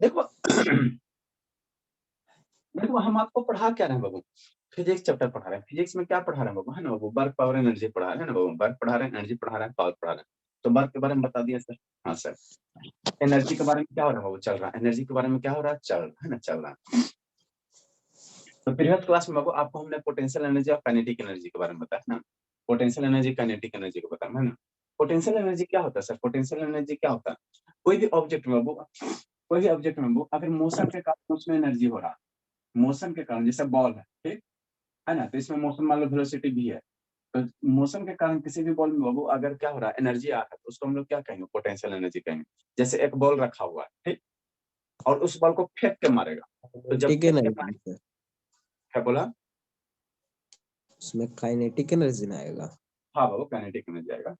देखो देखो हम आपको पढ़ा क्या रहे हैं बाबू, फिजिक्स चैप्टर पढ़ा रहे हैं। फिजिक्स में क्या पढ़ा रहे हैं बाबू, है ना बाबू, वर्क पावर एनर्जी पढ़ा रहे हैं ना बाबू, वर्क पढ़ा रहे हैं, एनर्जी पढ़ा रहे हैं, पावर पढ़ा रहे हैं। तो वर्क के बारे में बता दिया सर। हाँ सर। एनर्जी के बारे में क्या हो रहा है बाबू, चल रहा है। एनर्जी के बारे में क्या हो रहा है, चल रहा है ना, चल रहा है। तो प्रीवियस क्लास में बाबू आपको हमने पोटेंशियल एनर्जी और काइनेटिक एनर्जी के बारे में बताया ना। पोटेंशियल एनर्जी, काइनेटिक एनर्जी को बताया है ना। पोटेंशियल एनर्जी क्या होता है सर, पोटेंशियल एनर्जी क्या होता है, कोई भी ऑब्जेक्ट में बाबू, कोई भी ऑब्जेक्ट में बाबू अगर मोशन के कारण उसमें एनर्जी हो रहा है, मोशन के कारण, जैसे बॉल है, ठीक है ना, तो इसमें मोशन मान लो वेलोसिटी भी है। तो मोशन के कारण किसी भी बॉल में बाबू अगर क्या हो रहा है, एनर्जी आ रहा है, तो उसको हम लोग क्या कहेंगे, पोटेंशियल एनर्जी कहेंगे। जैसे एक बॉल रखा हुआ है, ठीक, और उस बॉल को फेंक के मारेगा, तो जब काइनेटिक फेंक के एनर्जी मारेगा, सर, क्या बोला, उसमें काइनेटिक एनर्जी ना आएगा। हाँ बाबू काइनेटिक एनर्जी आएगा।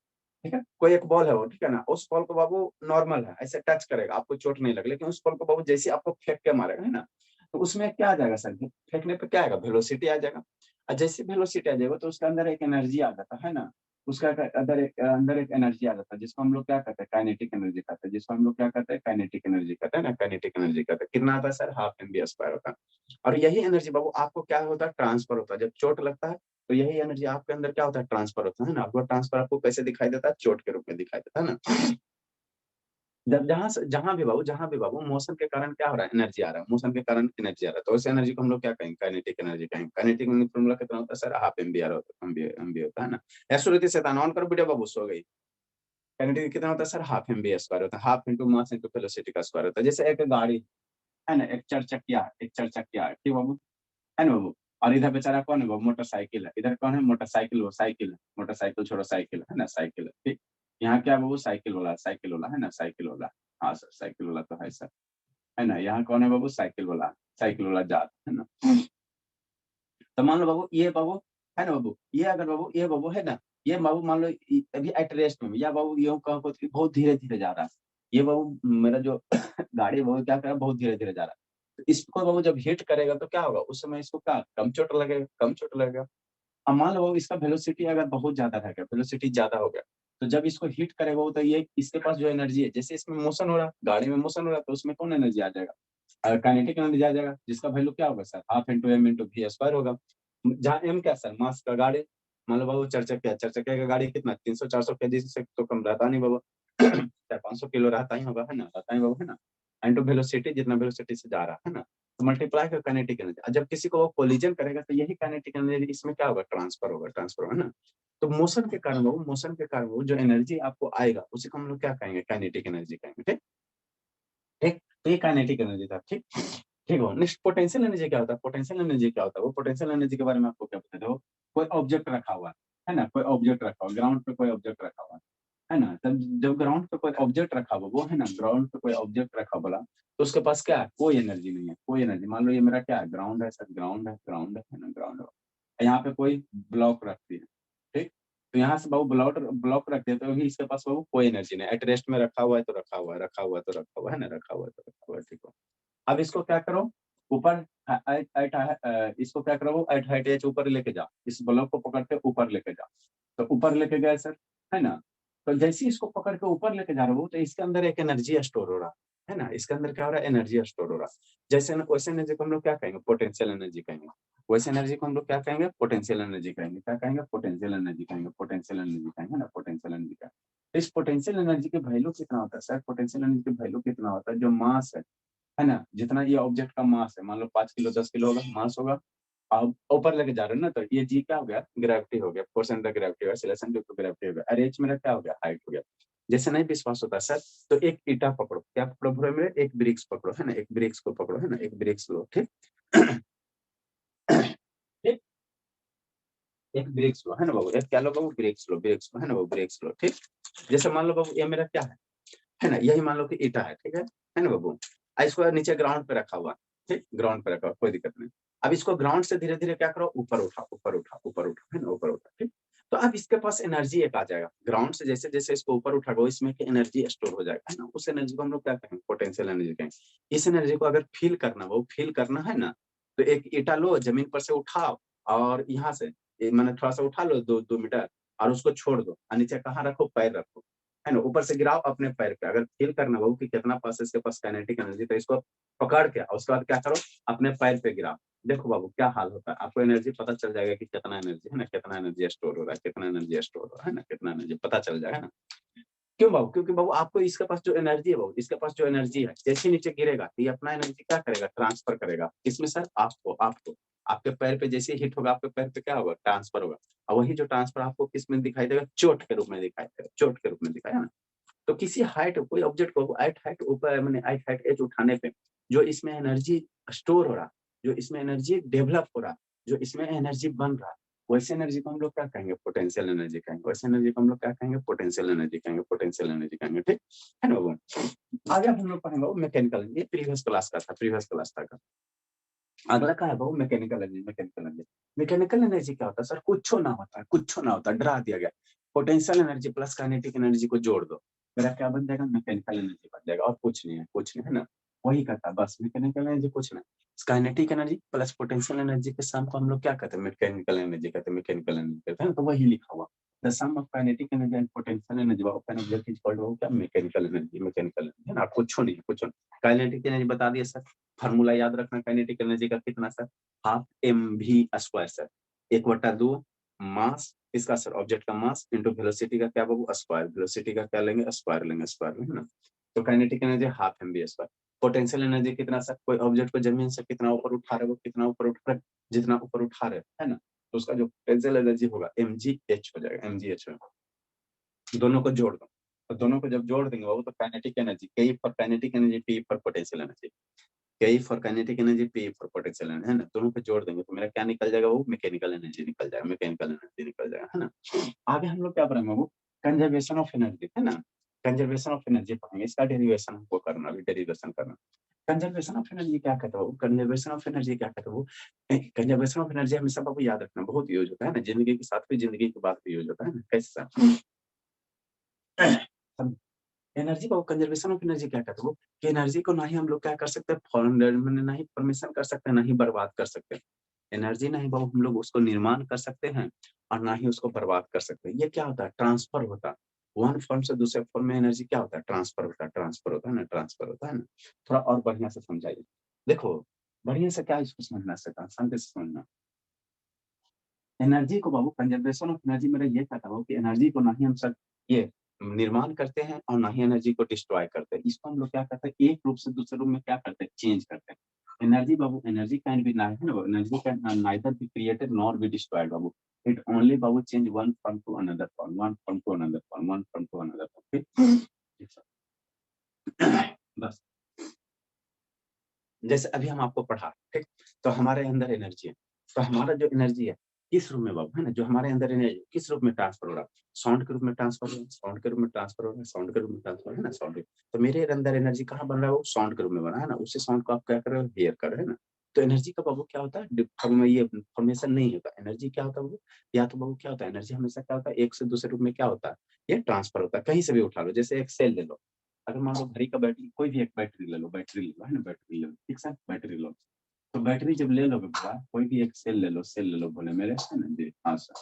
ठीक है, कोई एक बॉल है वो, ठीक है ना, उस बॉल को बाबू नॉर्मल है, ऐसे टच करेगा, आपको चोट नहीं लगे, लेकिन उस बॉल को बाबू जैसे आपको फेंक के मारेगा, है ना, तो उसमें क्या आ जाएगा सर, फेंकने पे क्या आएगा, वेलोसिटी आ जाएगा। और जैसे वेलोसिटी आ जाएगा तो उसके अंदर एक एनर्जी आ जाता है ना, उसका अंदर एक एनर्जी आ जाता है, जिसको हम लोग क्या कहते हैं, काइनेटिक एनर्जी कहते हैं, जिसको हम लोग क्या कहते हैं, काइनेटिक एनर्जी कहते हैं ना, काइनेटिक एनर्जी कहते हैं। कितना आता है sir, half m v square होता है। और यही एनर्जी बाबू आपको क्या होता है, ट्रांसफर होता है, जब चोट लगता है तो यही एनर्जी आपके अंदर क्या होता है, ट्रांसफर होता है ना। आपको ट्रांसफर आपको कैसे दिखाई देता है, चोट के रूप में दिखाई देता है ना। जब जहां भी बाबू मोशन के कारण क्या हो रहा है, एनर्जी आ रहा है, मोशन के कारण एनर्जी आ रहा है, तो उस एनर्जी को हम लोग क्या कहेंगे, काइनेटिक एनर्जी कहेंगे। काइनेटिक में फॉर्मूला कितना होता है sir, half m v r होता है, एम बी होता है ना। या श्रुति से ऑन करो वीडियो बाबू, सो गई। काइनेटिक कितना होता है sir, half m v square होता है, half into mass into velocity का स्क्वायर होता है। जैसे एक गाड़ी है ना, एक चार चक्किया है, ठीक बाबू, है ना बाबू। और इधर बेचारा कौन है बाबू, मोटरसाइकिल है। इधर कौन है, मोटरसाइकिल, वो साइकिल है, मोटरसाइकिल छोड़ो साइकिल है ना, साइकिल है, ठीक। यहाँ क्या बाबू, साइकिल वाला है ना, साइकिल वाला। हाँ सर, साइकिल वाला तो है सर, है ना। यहाँ कौन है बाबू, साइकिल वाला जात है ना। तो मान लो बाबू, ये बाबू है ना बाबू, ये बाबू है ना, ये बाबू मान लो अभी एट रेस्ट में, या बाबू यूं कहो कि बहुत धीरे धीरे जा रहा है। ये बाबू मेरा जो गाड़ी बाबू क्या कर रहा है, बहुत धीरे धीरे जा रहा है। तो इसको बाबू जब हिट करेगा तो क्या होगा, उस समय इसको क्या कम चोट लगेगा, कम चोट लगेगा। अब मान लो बाबू इसका वेलोसिटी अगर बहुत ज्यादा रहेगा, वेलोसिटी ज्यादा हो गया, तो जब इसको हिट करेगा वो, तो ये इसके पास जो एनर्जी है, जैसे इसमें मोशन हो रहा है, गाड़ी में मोशन हो रहा है, तो उसमें कौन एनर्जी आ जाएगा, काइनेटिक एनर्जी आ जाएगा, जिसका वैल्यू क्या होगा sir, half into m into v square होगा। जहाँ एम क्या सर, मास का गाड़ी, मान लो बाबू चार चक्के का गाड़ी कितना 300-400 केजी से तो कम रहता नहीं बाबू। 400-500 किलो रहता ही होगा, है ना, रहता ही बाबू, है ना। इंटू वेलोसिटी, जितना वेलोसिटी से जा रहा है ना, तो मल्टीप्लाई कर काइनेटिक एनर्जी। जब किसी को वो कोलिजन करेगा तो यही काइनेटिक एनर्जी इसमें क्या होगा, ट्रांसफर होगा ना। तो मोशन के कारण वो जो एनर्जी आपको आएगा उसी को हम लोग क्या कहेंगे, काइनेटिक एनर्जी कहेंगे, ठीक। ठीक, तो ये काइनेटिक एनर्जी था, ठीक। ठीक हो, नेक्स्ट पोटेंशियल एनर्जी क्या होता है, पोटेंशियल एनर्जी क्या होता है, वो पोटेंशियल एनर्जी के बारे में आपको क्या पता है। देखो, कोई ऑब्जेक्ट रखा हुआ है ना, कोई ऑब्जेक्ट रखा हुआ, ग्राउंड पे कोई ऑब्जेक्ट रखा हुआ है ना, तब जब ग्राउंड पे कोई ऑब्जेक्ट रखा हुआ, वो है ना, ग्राउंड पे कोई ऑब्जेक्ट रखा बोला, तो उसके पास क्या है, कोई एनर्जी नहीं है, कोई एनर्जी। मान लो ये मेरा क्या है, ग्राउंड है सर, ग्राउंड है ना, ग्राउंड है। यहाँ पे कोई ब्लॉक रखती है, ठीक। तो यहाँ से बाबू ब्लॉक रख देते हो, अभी इसके पास बाबू कोई एनर्जी नहीं, एट रेस्ट में रखा हुआ है तो रखा हुआ है, रखा हुआ है तो रखा हुआ है ना, रखा हुआ है तो रखा हुआ है, ठीक हो। अब इसको क्या करो, ऊपर इसको क्या करो, एट हाइट एच ऊपर लेके जाओ, इस ब्लॉक को पकड़ के ऊपर लेके जाओ। तो ऊपर लेके गए सर, है ना। तो जैसे ही इसको पकड़ के ऊपर लेके जा रहे हो, तो इसके अंदर एक एनर्जी स्टोर हो रहा है ना, इसके अंदर क्या हो रहा है, एनर्जी स्टोर हो रहा है। जैसे वैसे एनर्जी को हम लोग क्या कहेंगे, पोटेंशियल एनर्जी कहेंगे। वैसे एनर्जी को हम लोग क्या कहेंगे, पोटेंशियल एनर्जी कहेंगे। क्या कहेंगे, पोटेंशियल एनर्जी कहेंगे, पोटेंशियल एनर्जी कहेंगे ना, पोटेंशियल एनर्जी का। इस पोटेंशियल एनर्जी की वैल्यू कितना होता है सर, पोटेंशियल एनर्जी की वैल्यू कितना होता है, जो मास है ना, जितना ये ऑब्जेक्ट का मास है, मान लो 5 किलो 10 किलो होगा मास होगा, आप ऊपर लेके जा रहे हो ना, तो ये जी क्या हो गया, ग्रेविटी हो गया, फोर्स अंडर ग्रेविटी हो गया, एक्सेलरेशन ड्यू टू ग्रेविटी हो गया, और एच मेरा क्या हो गया, हाइट हो गया। जैसे नहीं विश्वास होता सर, तो एक ईटा पकड़ो, क्या पकड़ो पूरे में, एक ब्रिक्स पकड़ो, है ना, एक ब्रिक्स को पकड़ो, है ना, एक ब्रिक्स लो, ठीक। ठीक, एक ब्रिक्स लो, है ना बाबू, एक क्या लो बाबू, ब्रिक्स लो, है ना बाबू, ब्रिक्स लो, ठीक। जैसे मान लो बाबू ये मेरा क्या है ना, यही मान लो कि ईटा है, ठीक है ना बाबू। इसको नीचे ग्राउंड पे रखा हुआ, ठीक, ग्राउंड पे रखा हुआ, कोई दिक्कत नहीं। अब इसको ग्राउंड से धीरे धीरे क्या करो, ऊपर उठा, ऊपर उठा, ऊपर उठा, है ना, ऊपर उठा, ठीक। तो अब इसके पास एनर्जी एक आ जाएगा, ग्राउंड से जैसे जैसे इसको ऊपर उठाओ, इसमें की एनर्जी स्टोर हो जाएगा, है ना। उस एनर्जी को हम लोग क्या कहेंगे, पोटेंशियल एनर्जी कहेंगे। इस एनर्जी को अगर फील करना, वो फील करना है ना, तो एक ईटा लो, जमीन पर से उठाओ, और यहाँ से मैंने थोड़ा सा उठा लो, 2 मीटर, और उसको छोड़ दो, और नीचे कहाँ रखो, पैर रखो, है ना, ऊपर से गिराओ अपने पैर पे। अगर फील करना बाबू कि कितना पास इसके पास काइनेटिक एनर्जी, तो इसको पकड़ के और उसके बाद क्या करो, अपने पैर पे गिराओ। देखो बाबू क्या हाल होता है, आपको एनर्जी पता चल जाएगा कि कितना एनर्जी है ना, कितना एनर्जी स्टोर हो रहा है, कितना एनर्जी स्टोर हो रहा है ना, कितना एनर्जी पता चल जाएगा ना। क्यों बाबू? क्योंकि बाबू आपको इसके पास जो एनर्जी है बाबू, इसके पास जो एनर्जी है, जैसे नीचे गिरेगा तो ये अपना एनर्जी क्या करेगा, ट्रांसफर करेगा। किसमें सर? आपको आपको आपके पैर पे जैसे हिट होगा, आपके पैर पे क्या होगा, ट्रांसफर होगा। और वही जो ट्रांसफर आपको किस में दिखाई देगा, चोट के रूप में दिखाई देगा, चोट के रूप में दिखाया ना। तो किसी हाइट, कोई ऑब्जेक्ट को एट हाइट ऊपर, मैंने एट हाइट एज उठाने पे जो इसमें एनर्जी स्टोर हो रहा, जो इसमें एनर्जी डेवलप हो रहा, जो इसमें एनर्जी बन रहा, वैसे एनर्जी को हम लोग क्या कहेंगे, पोटेंशियल एनर्जी कहेंगे। वैसे एनर्जी को हम लोग क्या कहेंगे, पोटेंशियल एनर्जी कहेंगे, पोटेंशियल एनर्जी कहेंगे। ठीक है ना वो। आगे अब हम लोग पढ़ेंगे मैकेनिकल, ये प्रीवियस क्लास का था, प्रीवियस क्लास का। अगला क्या है बाबू, mechanical energy. Mechanical energy, mechanical energy क्या होता है सर, कुछ ना होता है, कुछ ना होता है, डरा दिया गया। Potential energy plus kinetic energy को जोड़ दो, मेरा क्या बन जाएगा, मैकेनिकल एनर्जी बन जाएगा। और कुछ नहीं है, कुछ नहीं है ना, वही करता है बस। मैकेनिकल एनर्जी कुछ नहीं, kinetic energy plus potential energy के सम को हम लोग क्या कहते हैं, मैकेनिकल एनर्जी कहते हैं, मैकेनिकल एनर्जी कहते हैं। तो वही लिखा हुआ, the sum of kinetic energy and potential energy of an object is called क्या, मैकेनिकल एनर्जी। मैकेनिकल एनर्जी है ना, कुछ नहीं है, कुछ नहीं। काइनेटिक एनर्जी बता दिया सर, फार्मूला याद रखना काइनेटिक एनर्जी का कितना sir, half M we square sir, 1/2 mass इसका सर, ऑब्जेक्ट का मास इंटू वेलोसिटी का क्या बाबू, स्क्वायर। वेलोसिटी का क्या लेंगे, स्क्वायर लेंगे, स्क्वायर में है ना। तो kinetic energy half M we square. Potential energy कितना सर, कोई ऑब्जेक्ट को जमीन से कितना ऊपर उठा रहे हो, कितना ऊपर उठ रहे, जितना ऊपर उठा रहे है ना, तो उसका जो पोटेंशियल एनर्जी होगा एम जी एच हो जाएगा, एम जी एच। दोनों को जोड़ दो, तो दोनों को जब जोड़ देंगे बाबू तो kinetic energy, K for kinetic energy, P for potential energy, K for kinetic energy, P for potential energy, है ना। दोनों को जोड़ देंगे तो मेरा क्या निकल जाएगा, वो मैकेनिकल एनर्जी निकल जाएगा, मैकेनिकल एनर्जी निकल जाएगा, है ना। आगे हम लोग क्या पढ़ेंगे वो, कंजर्वेशन ऑफ एनर्जी, है ना। कंजर्वेशन ऑफ एनर्जी पढ़ेंगे, इसका डेरिवेशन हमको करना, अभी डेरिवेशन करना। कंजर्वेशन ऑफ एनर्जी क्या कहते हो, कंजर्वेशन ऑफ एनर्जी क्या कहते हो। कंजर्वेशन ऑफ एनर्जी हमेशा बाबू याद रखना, बहुत यूज होता है ना, जिंदगी के साथ भी, जिंदगी के बाद भी यूज होता है ना। कैसे एनर्जी को, कंजर्वेशन ऑफ एनर्जी क्या कहते हो, कि एनर्जी को ना ही हम लोग क्या कर सकते हैं, ना ही परमिशन कर सकते हैं, ना ही बर्बाद कर सकते हैं। एनर्जी ना ही बाबू हम लोग उसको निर्माण कर सकते हैं, और ना ही उसको बर्बाद कर सकते हैं। ये क्या होता है, ट्रांसफर होता है। वन फॉर्म से दूसरे फॉर्म में एनर्जी क्या होता है, ट्रांसफर होता है, ट्रांसफर होता है ना, ट्रांसफर होता है ना। थोड़ा और बढ़िया से समझाइए, देखो बढ़िया से क्या इसको समझना सकता, शांति से समझना। एनर्जी को बाबू, कंजर्वेशन ऑफ एनर्जी मेरा ये कहता है कि एनर्जी को ना ही हम सब ये निर्माण करते हैं, और ना ही एनर्जी को डिस्ट्रॉय करते हैं। इसको हम लोग क्या करते हैं, एक रूप से दूसरे रूप में क्या करते हैं, चेंज करते हैं। एनर्जी बाबू, एनर्जी कैन बी ना, है ना, energy can neither be created nor be destroyed बाबू। इट ओनली बाबू change one form to another form, one form to another form, one form to another form. बस जैसे अभी हम आपको पढ़ा, ठीक, तो हमारे अंदर एनर्जी है, तो हमारा जो एनर्जी है किस रूप में बाबू, है ना, जो हमारे अंदर एनर्जी किस रूप में ट्रांसफर हो रहा है, साउंड के रूप में ट्रांसफर हो रहा है, साउंड के रूप में ट्रांसफर हो रहा है, साउंड के रूप में ट्रांसफर है ना, साउंड। तो मेरे अंदर एनर्जी कहाँ बन रहा है, वो साउंड के रूप में बना है ना, उसी साउंड को आप क्या कर रहे हो, हेयर कर रहे हैं ना। तो एनर्जी का बाबू क्या होता है, ये फॉर्मेशन नहीं होता। एनर्जी क्या होता है बाबू, या तो बाबू क्या होता है, एनर्जी हमेशा क्या होता है, एक से दूसरे रूप में क्या होता है, ये ट्रांसफर होता है। कहीं से भी उठा लो, जैसे एक सेल ले लो, अगर मान लो घड़ी का बैटरी, कोई भी एक बैटरी ले लो, बैटरी ले लो, है ना, बैटरी ले लो, ठीक है, बैटरी लो। तो बैटरी जब ले लोगे बोला, कोई भी एक सेल ले लो, सेल ले लो बोले मेरे, है ना जी, हाँ सर।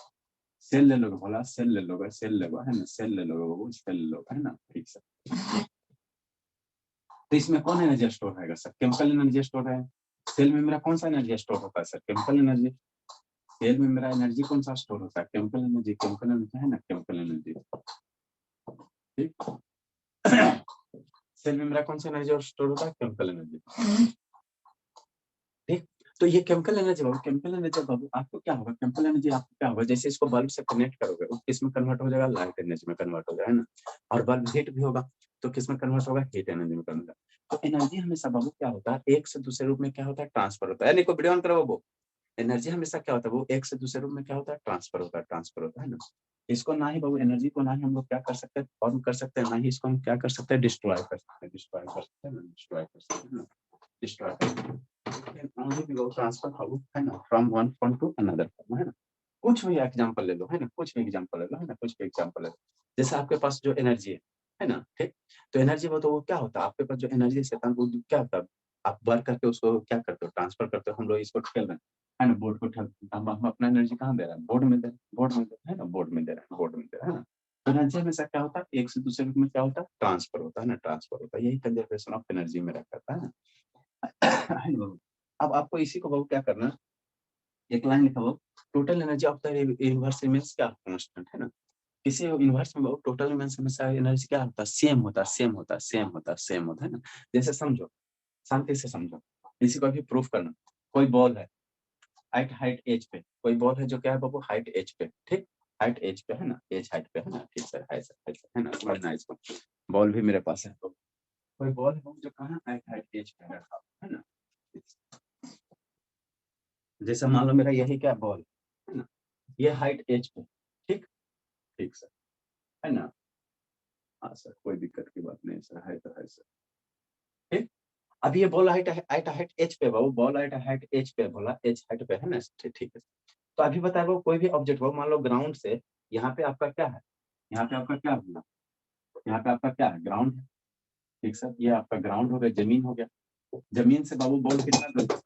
सेल ले लोगे बोला, सेल ले लोगे, सेल ले लो, है ना, सेल ले लोगे वो, सेल ले लोगे, है ना, ठीक सर। तो इसमें कौन एनर्जी स्टोर रहेगा सर, केमिकल एनर्जी स्टोर है। सेल में मेरा कौन सा एनर्जी स्टोर होता है सर, केमिकल एनर्जी। सेल में मेरा एनर्जी कौन सा स्टोर होता है, केमिकल एनर्जी, केमिकल एनर्जी है ना, केमिकल एनर्जी, ठीक। सेल में मेरा कौन सा एनर्जी स्टोर होता है, केमिकल एनर्जी, ठीक। तो ये केमिकल एनर्जी बाबू, केमिकल एनर्जी बाबू आपको क्या होगा, केमिकल एनर्जी आपको क्या होगा, जैसे इसको बल्ब से कनेक्ट करोगे वो किस में कन्वर्ट हो जाएगा, लाइट एनर्जी में कन्वर्ट हो जाएगा, है ना। और बल्ब हीट भी होगा तो किस में कन्वर्ट होगा, हीट एनर्जी में कन्वर्ट होगा। तो एनर्जी हमेशा बाबू क्या होता है, एक से दूसरे रूप में क्या होता है, ट्रांसफर होता है। यानी को वीडियो ऑन करो बाबू, एनर्जी हमेशा क्या होता है, वो एक से दूसरे रूप में क्या होता है, ट्रांसफर होता है, ट्रांसफर होता है ना। इसको ना ही बाबू, एनर्जी को ना ही हम लोग क्या कर सकते हैं, फॉर्म कर सकते हैं, ना ही इसको हम क्या कर सकते हैं, डिस्ट्रॉय कर सकते हैं, डिस्ट्रॉय कर सकते हैं ना, डिस्ट्रॉय कर सकते हैं ना, destroy can only be transfer how, है ना, from one form to another form, है ना। कुछ भी एग्जांपल ले लो, है ना, कुछ भी एग्जांपल ले लो, है ना, कुछ भी एग्जांपल ले लो। जैसे आपके पास जो एनर्जी है ना, ठीक। तो एनर्जी वो, तो वो क्या होता है, आपके पास जो एनर्जी है वो क्या होता है, आप वर्क करके उसको क्या करते हो, ट्रांसफर करते हो। हम लोग इसको खेल रहे हैं, है ना, बोर्ड को हम अपना एनर्जी कहाँ दे रहे हैं, बोर्ड में दे रहे हैं, बोर्ड में दे रहे हैं, है ना, बोर्ड में दे रहे हैं, बोर्ड में दे रहे हैं, है ना। एनर्जी हमेशा क्या होता है, एक से दूसरे में क्या होता है, ट्रांसफर होता है ना, ट्रांसफर होता है, यही कंजर्वेशन ऑफ एनर्जी में रहता है ना। अब आपको इसी को बहुत क्या करना, एक लाइन लिखा हो, total energy of the universe remains क्या कांस्टेंट, है ना। किसी यूनिवर्स में बहुत टोटल हमेशा एनर्जी क्या होता है, सेम होता है, सेम होता है, सेम होता है, सेम होता है ना। जैसे समझो, शांति से समझो, इसी को अभी प्रूफ करना। कोई बॉल है हाइट हाइट एज पे, कोई बॉल है जो क्या है बाबू, हाइट एज पे, ठीक, हाइट एज पे है ना, एज हाइट पे है ना, ठीक सर, हाइट है ना, समझना इसको। बॉल भी मेरे पास है, तो कोई बॉल है बाबू जो कहाँ हाइट हाइट एज पे रखा है ना। जैसे मान लो मेरा यही क्या बॉल है ना, ये हाइट एज पे, ठीक, ठीक सर, है ना। हाँ सर, कोई दिक्कत की बात नहीं सर, है तो है सर, ठीक। अब ये ball height height height H पे बाबू, बॉल हाइट हाइट एच पे, बोला एच हाइट पे है ना, ठीक है। तो अभी बताए वो कोई भी ऑब्जेक्ट हो, मान लो ग्राउंड से यहाँ पे आपका क्या है, यहाँ पे आपका क्या होगा, यहाँ पे आपका क्या है, ग्राउंड है, ठीक सर, ये आपका ग्राउंड हो गया, जमीन हो गया। जमीन से बाबू बॉल कितना दूर,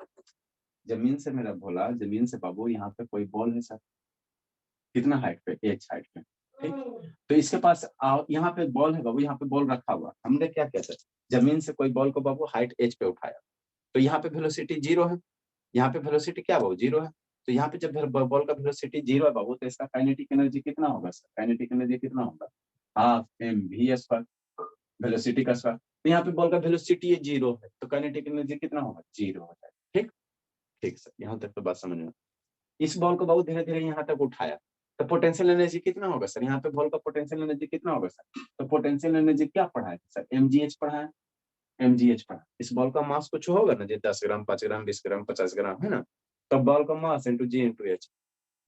जमीन से मेरा बोला, जमीन से बाबू यहाँ पे कोई बॉल है सर, कितना हाइट पे, एच हाइट पे, ठीक। तो इसके पास यहाँ पे बॉल है बाबू, यहाँ पे बॉल रखा हुआ, हमने क्या किया सर, जमीन से कोई बॉल को बाबू हाइट एच पे उठाया, तो यहाँ पे वेलोसिटी जीरो है, यहाँ पे वेलोसिटी क्या बाबू, जीरो है। तो यहाँ पे जब बॉल का वेलोसिटी जीरो है बाबू, तो इसका काइनेटिक एनर्जी कितना होगा सर, काइनेटिक एनर्जी कितना होगा, half M we square, velocity का स्क्वायर। तो यहाँ पे बॉल का वेलोसिटी जीरो है, तो काइनेटिक एनर्जी कितना होगा, जीरो होता है, ठीक, ठीक सर, यहाँ तक तो बात समझ में। इस बॉल को बहुत धीरे धीरे यहाँ तक उठाया, तो पोटेंशियल एनर्जी कितना होगा सर, यहाँ पे बॉल का पोटेंशियल एनर्जी कितना होगा सर, तो पोटेंशियल एनर्जी क्या पढ़ा है सर, mgh पढ़ा है, mgh पढ़ा। इस बॉल का मास कुछ होगा ना, जैसे 10 ग्राम, 5 ग्राम, 20 ग्राम, 50 ग्राम, है ना। तो बॉल का मास इंटू जी इंटू एच।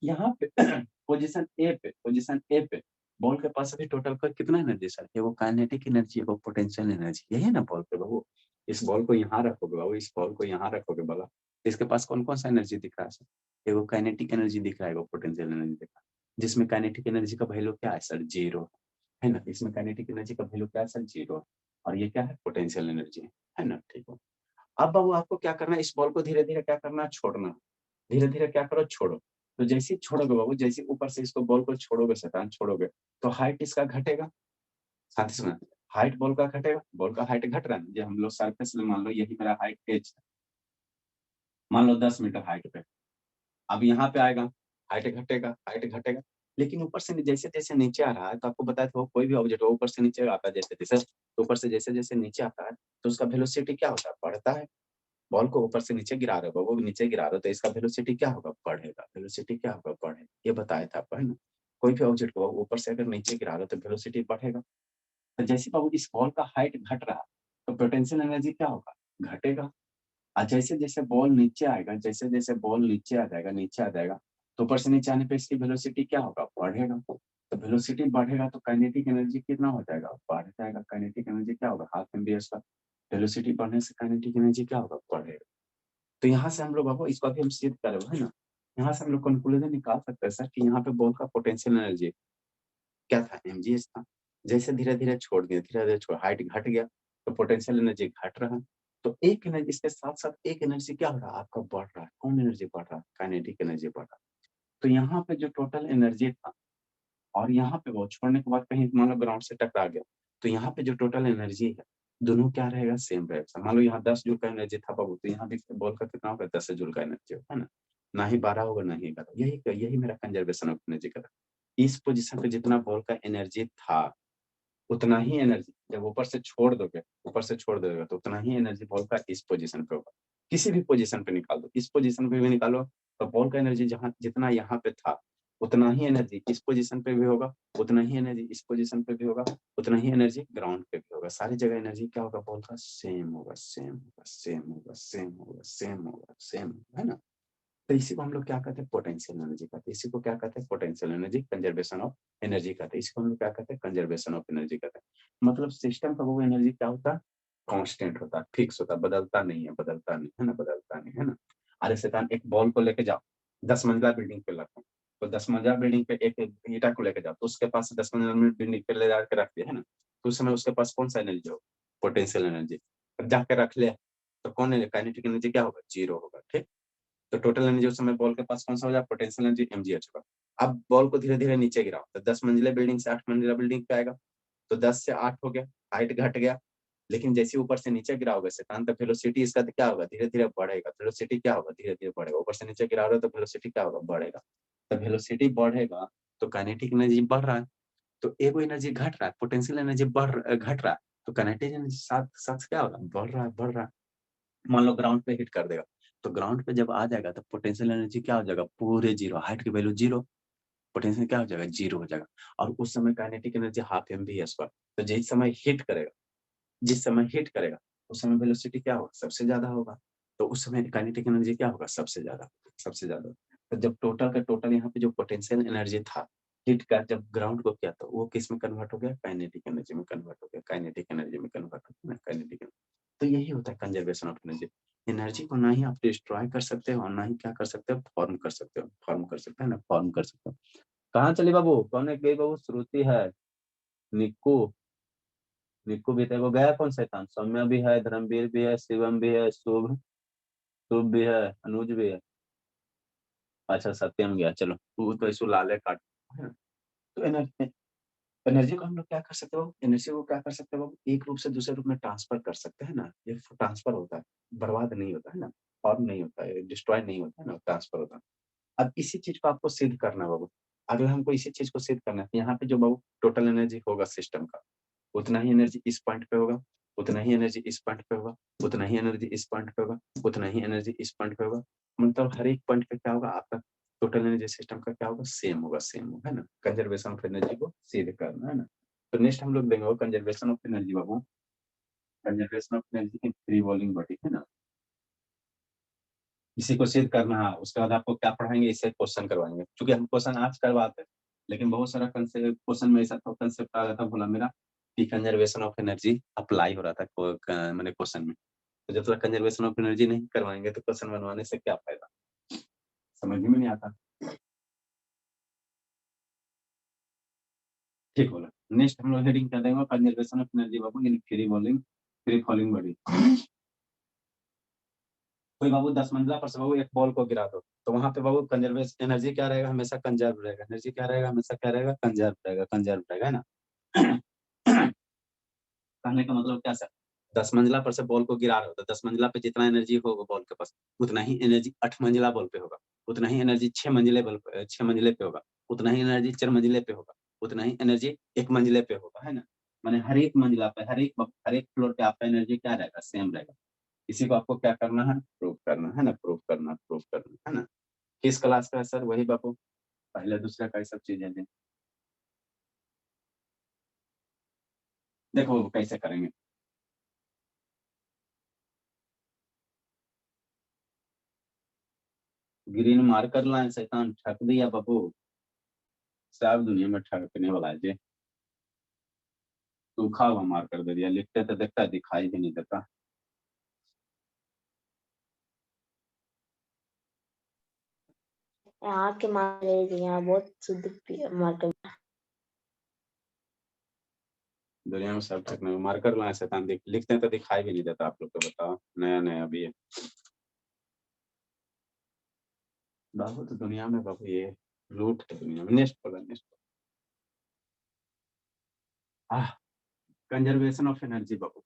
यहाँ पे पोजीशन ए पे बॉल के पास अभी टोटल का कितना एनर्जी सर, ये वो काइनेटिक एनर्जी है, वो पोटेंशियल एनर्जी, यही है ना बॉल पे बाबू। इस बॉल को यहाँ रखोगे बाबू, इस बॉल को यहाँ रखोगे बोला, इसके पास कौन कौन सा एनर्जी दिख रहा है सर, ये वो काइनेटिक एनर्जी दिख रहा है, वो पोटेंशियल एनर्जी दिख रहा है, जिसमें काइनेटिक एनर्जी का वैल्यू क्या है सर, जीरो है ना। इसमें काइनेटिक एनर्जी का वैल्यू क्या है सर, जीरो, और ये क्या है, पोटेंशियल एनर्जी है ना, ठीक है। अब बाबू आपको क्या करना है, इस बॉल को धीरे धीरे क्या करना है, छोड़ना, धीरे धीरे क्या करो, छोड़ो। तो जैसे ही छोड़ोगे बाबू, जैसे ऊपर से इसको बॉल को छोड़ोगे, शैतान छोड़ोगे, तो हाइट इसका घटेगा, साथ ही सुना, हाइट बॉल का घटेगा, बॉल का हाइट घट रहा है, जो हम लोग सरफेस में मान लो यही मेरा हाइट एच, मान लो 10 मीटर हाइट पे, अब यहाँ पे आएगा, हाइट घटेगा, हाइट घटेगा, लेकिन ऊपर से जैसे जैसे नीचे आ रहा है, तो आपको बताया था कोई भी ऑब्जेक्ट हो ऊपर से नीचे आता है, जैसे जैसे, तो ऊपर से जैसे जैसे नीचे आता है, तो उसका वेलोसिटी क्या होता है, बढ़ता है। बॉल को ऊपर से नीचे गिरा रहे हो, वो नीचे गिरा रहे हो, तो इसका वेलोसिटी क्या होगा, बढ़ेगा, वेलोसिटी क्या होगा, बढ़ेगा, ये बताया था आपको, है ना। कोई भी ऑब्जेक्ट को ऊपर से अगर नीचे गिरा रहे हो, तो वेलोसिटी बढ़ेगा। तो जैसे बाबू इस बॉल का हाइट घट रहा है, तो पोटेंशियल एनर्जी क्या होगा, घटेगा। और जैसे जैसे बॉल नीचे आएगा, जैसे जैसे बॉल नीचे आ जाएगा, नीचे आ जाएगा, तो ऊपर से नीचे आने पे इसकी वेलोसिटी क्या होगा, बढ़ेगा। तो वेलोसिटी बढ़ेगा, तो काइनेटिक एनर्जी कितना हो जाएगा, बढ़ जाएगा। काइनेटिक एनर्जी क्या होगा, हाफ एम बी एस का। वेलोसिटी बढ़ने से काइनेटिक एनर्जी क्या होगा, बढ़ेगा। तो यहाँ से हम लोग बाबू इसको अभी हम सिद्ध करें, है ना। यहाँ से हम लोग कंक्लूजन निकाल सकते हैं सर कि यहाँ पे बॉल का पोटेंशियल एनर्जी क्या था, mgh था। जैसे धीरे धीरे छोड़ दिया, धीरे धीरे छोड़, हाइट घट गया, तो पोटेंशियल एनर्जी घट रहा है। तो एक एनर्जी, इसके साथ साथ एक एनर्जी क्या हो रहा है, आपका बढ़ रहा है। कौन एनर्जी बढ़ रहा है, काइनेटिक एनर्जी बढ़ रहा है। तो यहाँ पे जो टोटल एनर्जी था, और यहाँ पे वो छोड़ने के बाद कहीं मान लो ग्राउंड से टकरा गया, तो यहाँ पे जो टोटल एनर्जी है, दोनों क्या रहेगा, सेम रहेगा। मान लो यहाँ 10 जूल का एनर्जी था बाबू, तो यहाँ भी बॉल का कितना होगा, 10 जूल का एनर्जी होगा, है ना। ना ही 12 होगा, ना ही 11। यही यही मेरा कंजर्वेशन ऑफ एनर्जी का था। इस पोजीशन पे जितना बॉल का एनर्जी था, उतना ही एनर्जी जब ऊपर से छोड़ दोगे, ऊपर से छोड़ दोगे, तो उतना ही एनर्जी बॉल का इस पोजीशन पे होगा। किसी भी पोजीशन पे निकाल दो, इस पोजीशन पे भी निकालो, तो बॉल का एनर्जी जहां जितना यहाँ पे था, उतना ही एनर्जी इस पोजीशन पे भी होगा, उतना ही एनर्जी इस पोजीशन पे भी होगा, उतना ही एनर्जी ग्राउंड पे भी होगा। सारी जगह एनर्जी क्या होगा, बॉल का सेम होगा, सेम होगा, सेम होगा, सेम होगा, सेम होगा, सेम, है ना। तो इसी को हम लोग क्या कहते हैं, पोटेंशियल एनर्जी कहते हैं। इसी को क्या कहते हैं, potential energy, conservation of energy कहते हैं। इसको हम लोग क्या कहते हैं, कंजर्वेशन ऑफ एनर्जी कहते हैं। मतलब सिस्टम का वो एनर्जी क्या होता है, कांस्टेंट होता है, फिक्स होता है, बदलता नहीं है, बदलता नहीं है ना, बदलता नहीं है ना। अरे शैतान, एक बॉल को लेके जाओ, 10 मंजिला बिल्डिंग पे रखो, तो 10 मंजिला बिल्डिंग पे एक ईटा को लेके जाओ, तो उसके पास 10 मंजिला बिल्डिंग पे ले जाकर रख दिया, है ना। तो उस समय उसके पास कौन सा एनर्जी हो, पोटेंशियल एनर्जी। जाके रख ले, तो कौन है, काइनेटिक एनर्जी क्या होगा, जीरो होगा, ठीक। तो टोटल एनर्जी उस समय बॉल के पास कौन सा हो जाए, पोटेंशियल एनर्जी mgh होगा। अब बॉल को धीरे धीरे नीचे गिराओ, तो 10 मंजिला बिल्डिंग से 8 मंजिला बिल्डिंग पे आएगा, तो 10 से 8 हो गया, हाइट घट गया। लेकिन जैसे ऊपर से नीचे गिराओगे शैतान, तो वेलोसिटी इसका क्या होगा, धीरे धीरे बढ़ेगा। वेलोसिटी क्या होगा, धीरे धीरे बढ़ेगा। ऊपर से नीचे गिरा रहे हो तो वेलोसिटी क्या होगा, बढ़ेगा। तो वेलोसिटी बढ़ेगा तो काइनेटिक एनर्जी बढ़ रहा है, तो एगो एनर्जी घट रहा है, पोटेंशियल एनर्जी घट रहा है, तो काइनेटिक एनर्जी साथ साथ क्या होगा, बढ़ रहा है। मान लो ग्राउंड पे हिट कर देगा, तो ग्राउंड पे जब आ जाएगा तो पोटेंशियल एनर्जी क्या हो जाएगा, पूरे जीरो, हाइट की वैल्यू जीरो, पोटेंशियल क्या हो जाएगा, जीरो हो जाएगा। और उस समय काइनेटिक एनर्जी हाफ mv/s। तो जिस समय हिट करेगा उस समय वेलोसिटी क्या होगा, सबसे ज्यादा होगा। तो उस समय काइनेटिक एनर्जी क्या होगा, सबसे ज्यादा। तो जब टोटल का टोटल यहाँ पे जो पोटेंशियल एनर्जी था हिट का, जब ग्राउंड को किया तो वो किस में कन्वर्ट हो गया, काइनेटिक एनर्जी में कन्वर्ट हो गया, काइनेटिक एनर्जी में कन्वर्ट हो गया, काइनेटिक। तो यही होता है कंजर्वेशन ऑफ एनर्जी। एनर्जी को ना ही आप डिस्ट्रॉय कर सकते हो और ना ही क्या कर सकते हो, फॉर्म कर सकते हो, फॉर्म कर सकते हो। कहाँ चली बाबू, कौन है गई बाबू, श्रुति है, निक्कू निक्कू भी देखो गया, कौन शैतान, सौम्या भी है, धर्मवीर भी है, शिवम भी है, शुभ शुभ भी है, अनुज भी है। अच्छा सत्यम गया, चलो तू तो इशू लाले काट है ना। तो एनर्जी एनर्जी को हम लोग क्या कर सकते हो, एनर्जी को क्या कर सकते हो, एक रूप से दूसरे रूप में ट्रांसफर कर सकते हैं ना। ये ट्रांसफर होता है, बर्बाद नहीं होता है ना, फॉर्म नहीं होता है, डिस्ट्रॉय नहीं होता है ना, ट्रांसफर होता है। अब इसी चीज को आपको सिद्ध करना है बाबू। अगर हमको इसी चीज को सिद्ध करना है, तो यहाँ पे जो बाबू टोटल एनर्जी होगा सिस्टम का, उतना ही एनर्जी इस पॉइंट पे होगा, उतना ही एनर्जी इस पॉइंट पे होगा, उतना ही एनर्जी इस पॉइंट पे होगा, उतना ही एनर्जी इस पॉइंट पे होगा। मतलब हर एक पॉइंट पे क्या होगा, आपका टोटल एनर्जी सिस्टम का क्या होगा, सेम होगा, है ना। कंजर्वेशन ऑफ एनर्जी को सिद्ध करना है ना। तो नेक्स्ट हम लोग देंगे conservation of energy Babu, conservation of energy in free volume body, है ना। इसी को सिद्ध करना है, उसके बाद आपको क्या पढ़ाएंगे, इससे क्वेश्चन करवाएंगे। क्योंकि हम क्वेश्चन आज करवाते हैं, लेकिन बहुत सारा क्वेश्चन में ऐसा था, कंसेप्ट आ रहा था बोला मेरा कि कंजर्वेशन ऑफ एनर्जी अप्लाई हो रहा था मैंने क्वेश्चन में। तो जब तक कंजर्वेशन ऑफ एनर्जी नहीं करवाएंगे तो क्वेश्चन बनवाने से क्या फायदा, समझ में नहीं आता। ठीक बोला। नेक्स्ट हम लोग हेडिंग कर देंगे conservation of energy Babu in free falling body. कोई बाबू 10 मंजिला पर से बाबू एक बॉल को गिरा दो, तो वहां पे बाबू कंजर्वेशन एनर्जी क्या रहेगा, हमेशा कंजर्व रहेगा। एनर्जी क्या रहेगा, हमेशा क्या रहेगा, कंजर्व रहेगा, है ना। कहने का मतलब क्या सर, 10 मंजिला पर से बॉल को गिरा रहे हो, तो 10 मंजिला पे जितना एनर्जी होगा बॉल के पास, उतना ही एनर्जी 8 मंजिला बॉल पे होगा, उतना ही एनर्जी 6 मंजिले पे होगा, उतना ही एनर्जी 4 मंजिले पे होगा, उतना ही एनर्जी 1 मंजिले पे होगा, है ना। माने हर एक मंजिला पे, हर एक फ्लोर पे आपका एनर्जी क्या रहेगा, सेम रहेगा। इसी को आपको क्या करना है, प्रूव करना है ना, प्रूव करना है ना। किस क्लास का है सर, वही बाबू पहले दूसरा का सब चीजें हैं। देखो कैसे करेंगे, ग्रीन मार्कर लाइन शैतान ठक दिया बाबू, सब दुनिया में ठगने वाला है जी। सूखा हुआ मार्कर दे दिया, लिखते तो देखता दिखाई भी नहीं देता। यहाँ के मार्केट यहाँ बहुत शुद्ध मार्केट। दुनिया में सब ठगने मार्कर लाए शैतान, लिखते तो दिखाई भी नहीं देता। आप लोग को बताओ, नया नया अभी है बाबू, तो दुनिया में बाबू ये लूट है दुनिया में। नेक्स्ट बोला, next. Conservation of energy Babu,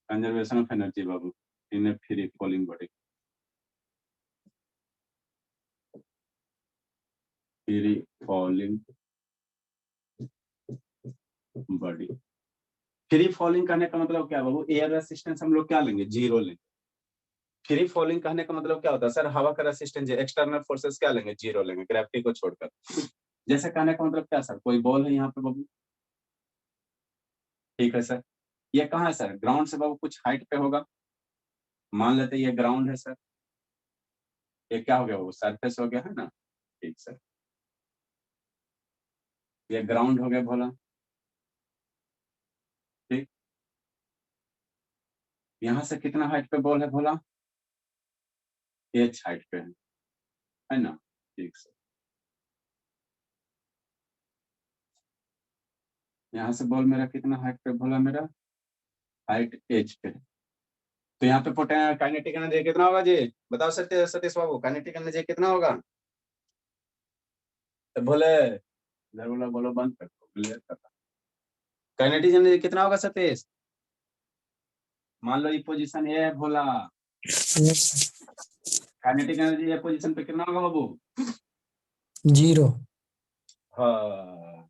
conservation of energy Babu in A free falling body, free falling body. Free falling कहने का मतलब क्या बाबू, एयर रेसिस्टेंस हम लोग क्या लेंगे, जीरो लेंगे। फ्री फॉलिंग कहने का मतलब क्या होता है सर, हवा का रेसिस्टेंस, एक्सटर्नल फोर्सेस क्या लेंगे, जीरो लेंगे, ग्रेविटी को छोड़कर। जैसे कहने का मतलब क्या सर, कोई बॉल है यहाँ पे बाबू, ठीक है सर, ये कहाँ है सर, ग्राउंड से बाबू कुछ हाइट पे होगा, मान लेते ये ग्राउंड है सर, ये क्या हो गया वो सरफेस हो गया, है ना। ठीक सर, ये ग्राउंड हो गया भोला, ठीक। यहाँ से कितना हाइट पे बॉल है भोला, एच हाइट पे है ना। ठीक सर, यहाँ से बॉल मेरा कितना हाइट पे बोला, मेरा हाइट एच पे। तो यहाँ पे काइनेटिक एनर्जी कितना होगा जी, बताओ सतीश बाबू, काइनेटिक एनर्जी कितना होगा? तो बोले इधर बोला, बोलो बंद कर दो, क्लियर कर दो। काइनेटिक एनर्जी कितना होगा सतीश? मान लो ये पोजीशन ए है भोला, काइनेटिक एनर्जी ये पोजीशन पे कितना होगा बाबू? 0। हाँ,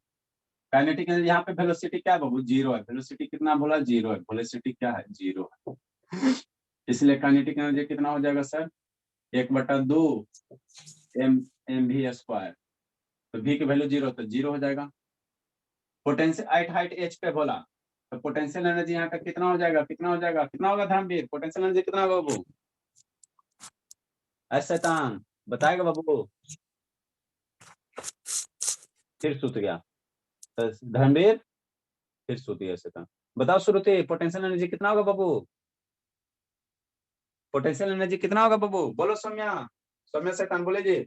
काइनेटिक एनर्जी यहाँ पे वेलोसिटी क्या है बाबू? 0 है। वेलोसिटी कितना बोला? 0 है। वेलोसिटी क्या है? 0 है। इसलिए काइनेटिक एनर्जी कितना हो जाएगा सर? 1/2 mv²। तो v की वैल्यू 0, तो 0 हो जाएगा। पोटेंशियल हाइट एच पे बोला, तो पोटेंशियल एनर्जी यहाँ का कितना हो जाएगा? कितना हो जाएगा? कितना होगा धर्मवीर? पोटेंशियल एनर्जी कितना होगा बाबू? ऐसा बताएगा बाबू। फिर सूत गया धर्मवीर, फिर सूत गया शैतान। बताओ श्रुति, पोटेंशियल एनर्जी कितना होगा बाबू? पोटेंशियल एनर्जी कितना होगा बाबू? बोलो सौम्या, सौम्या शैतान बोले जी।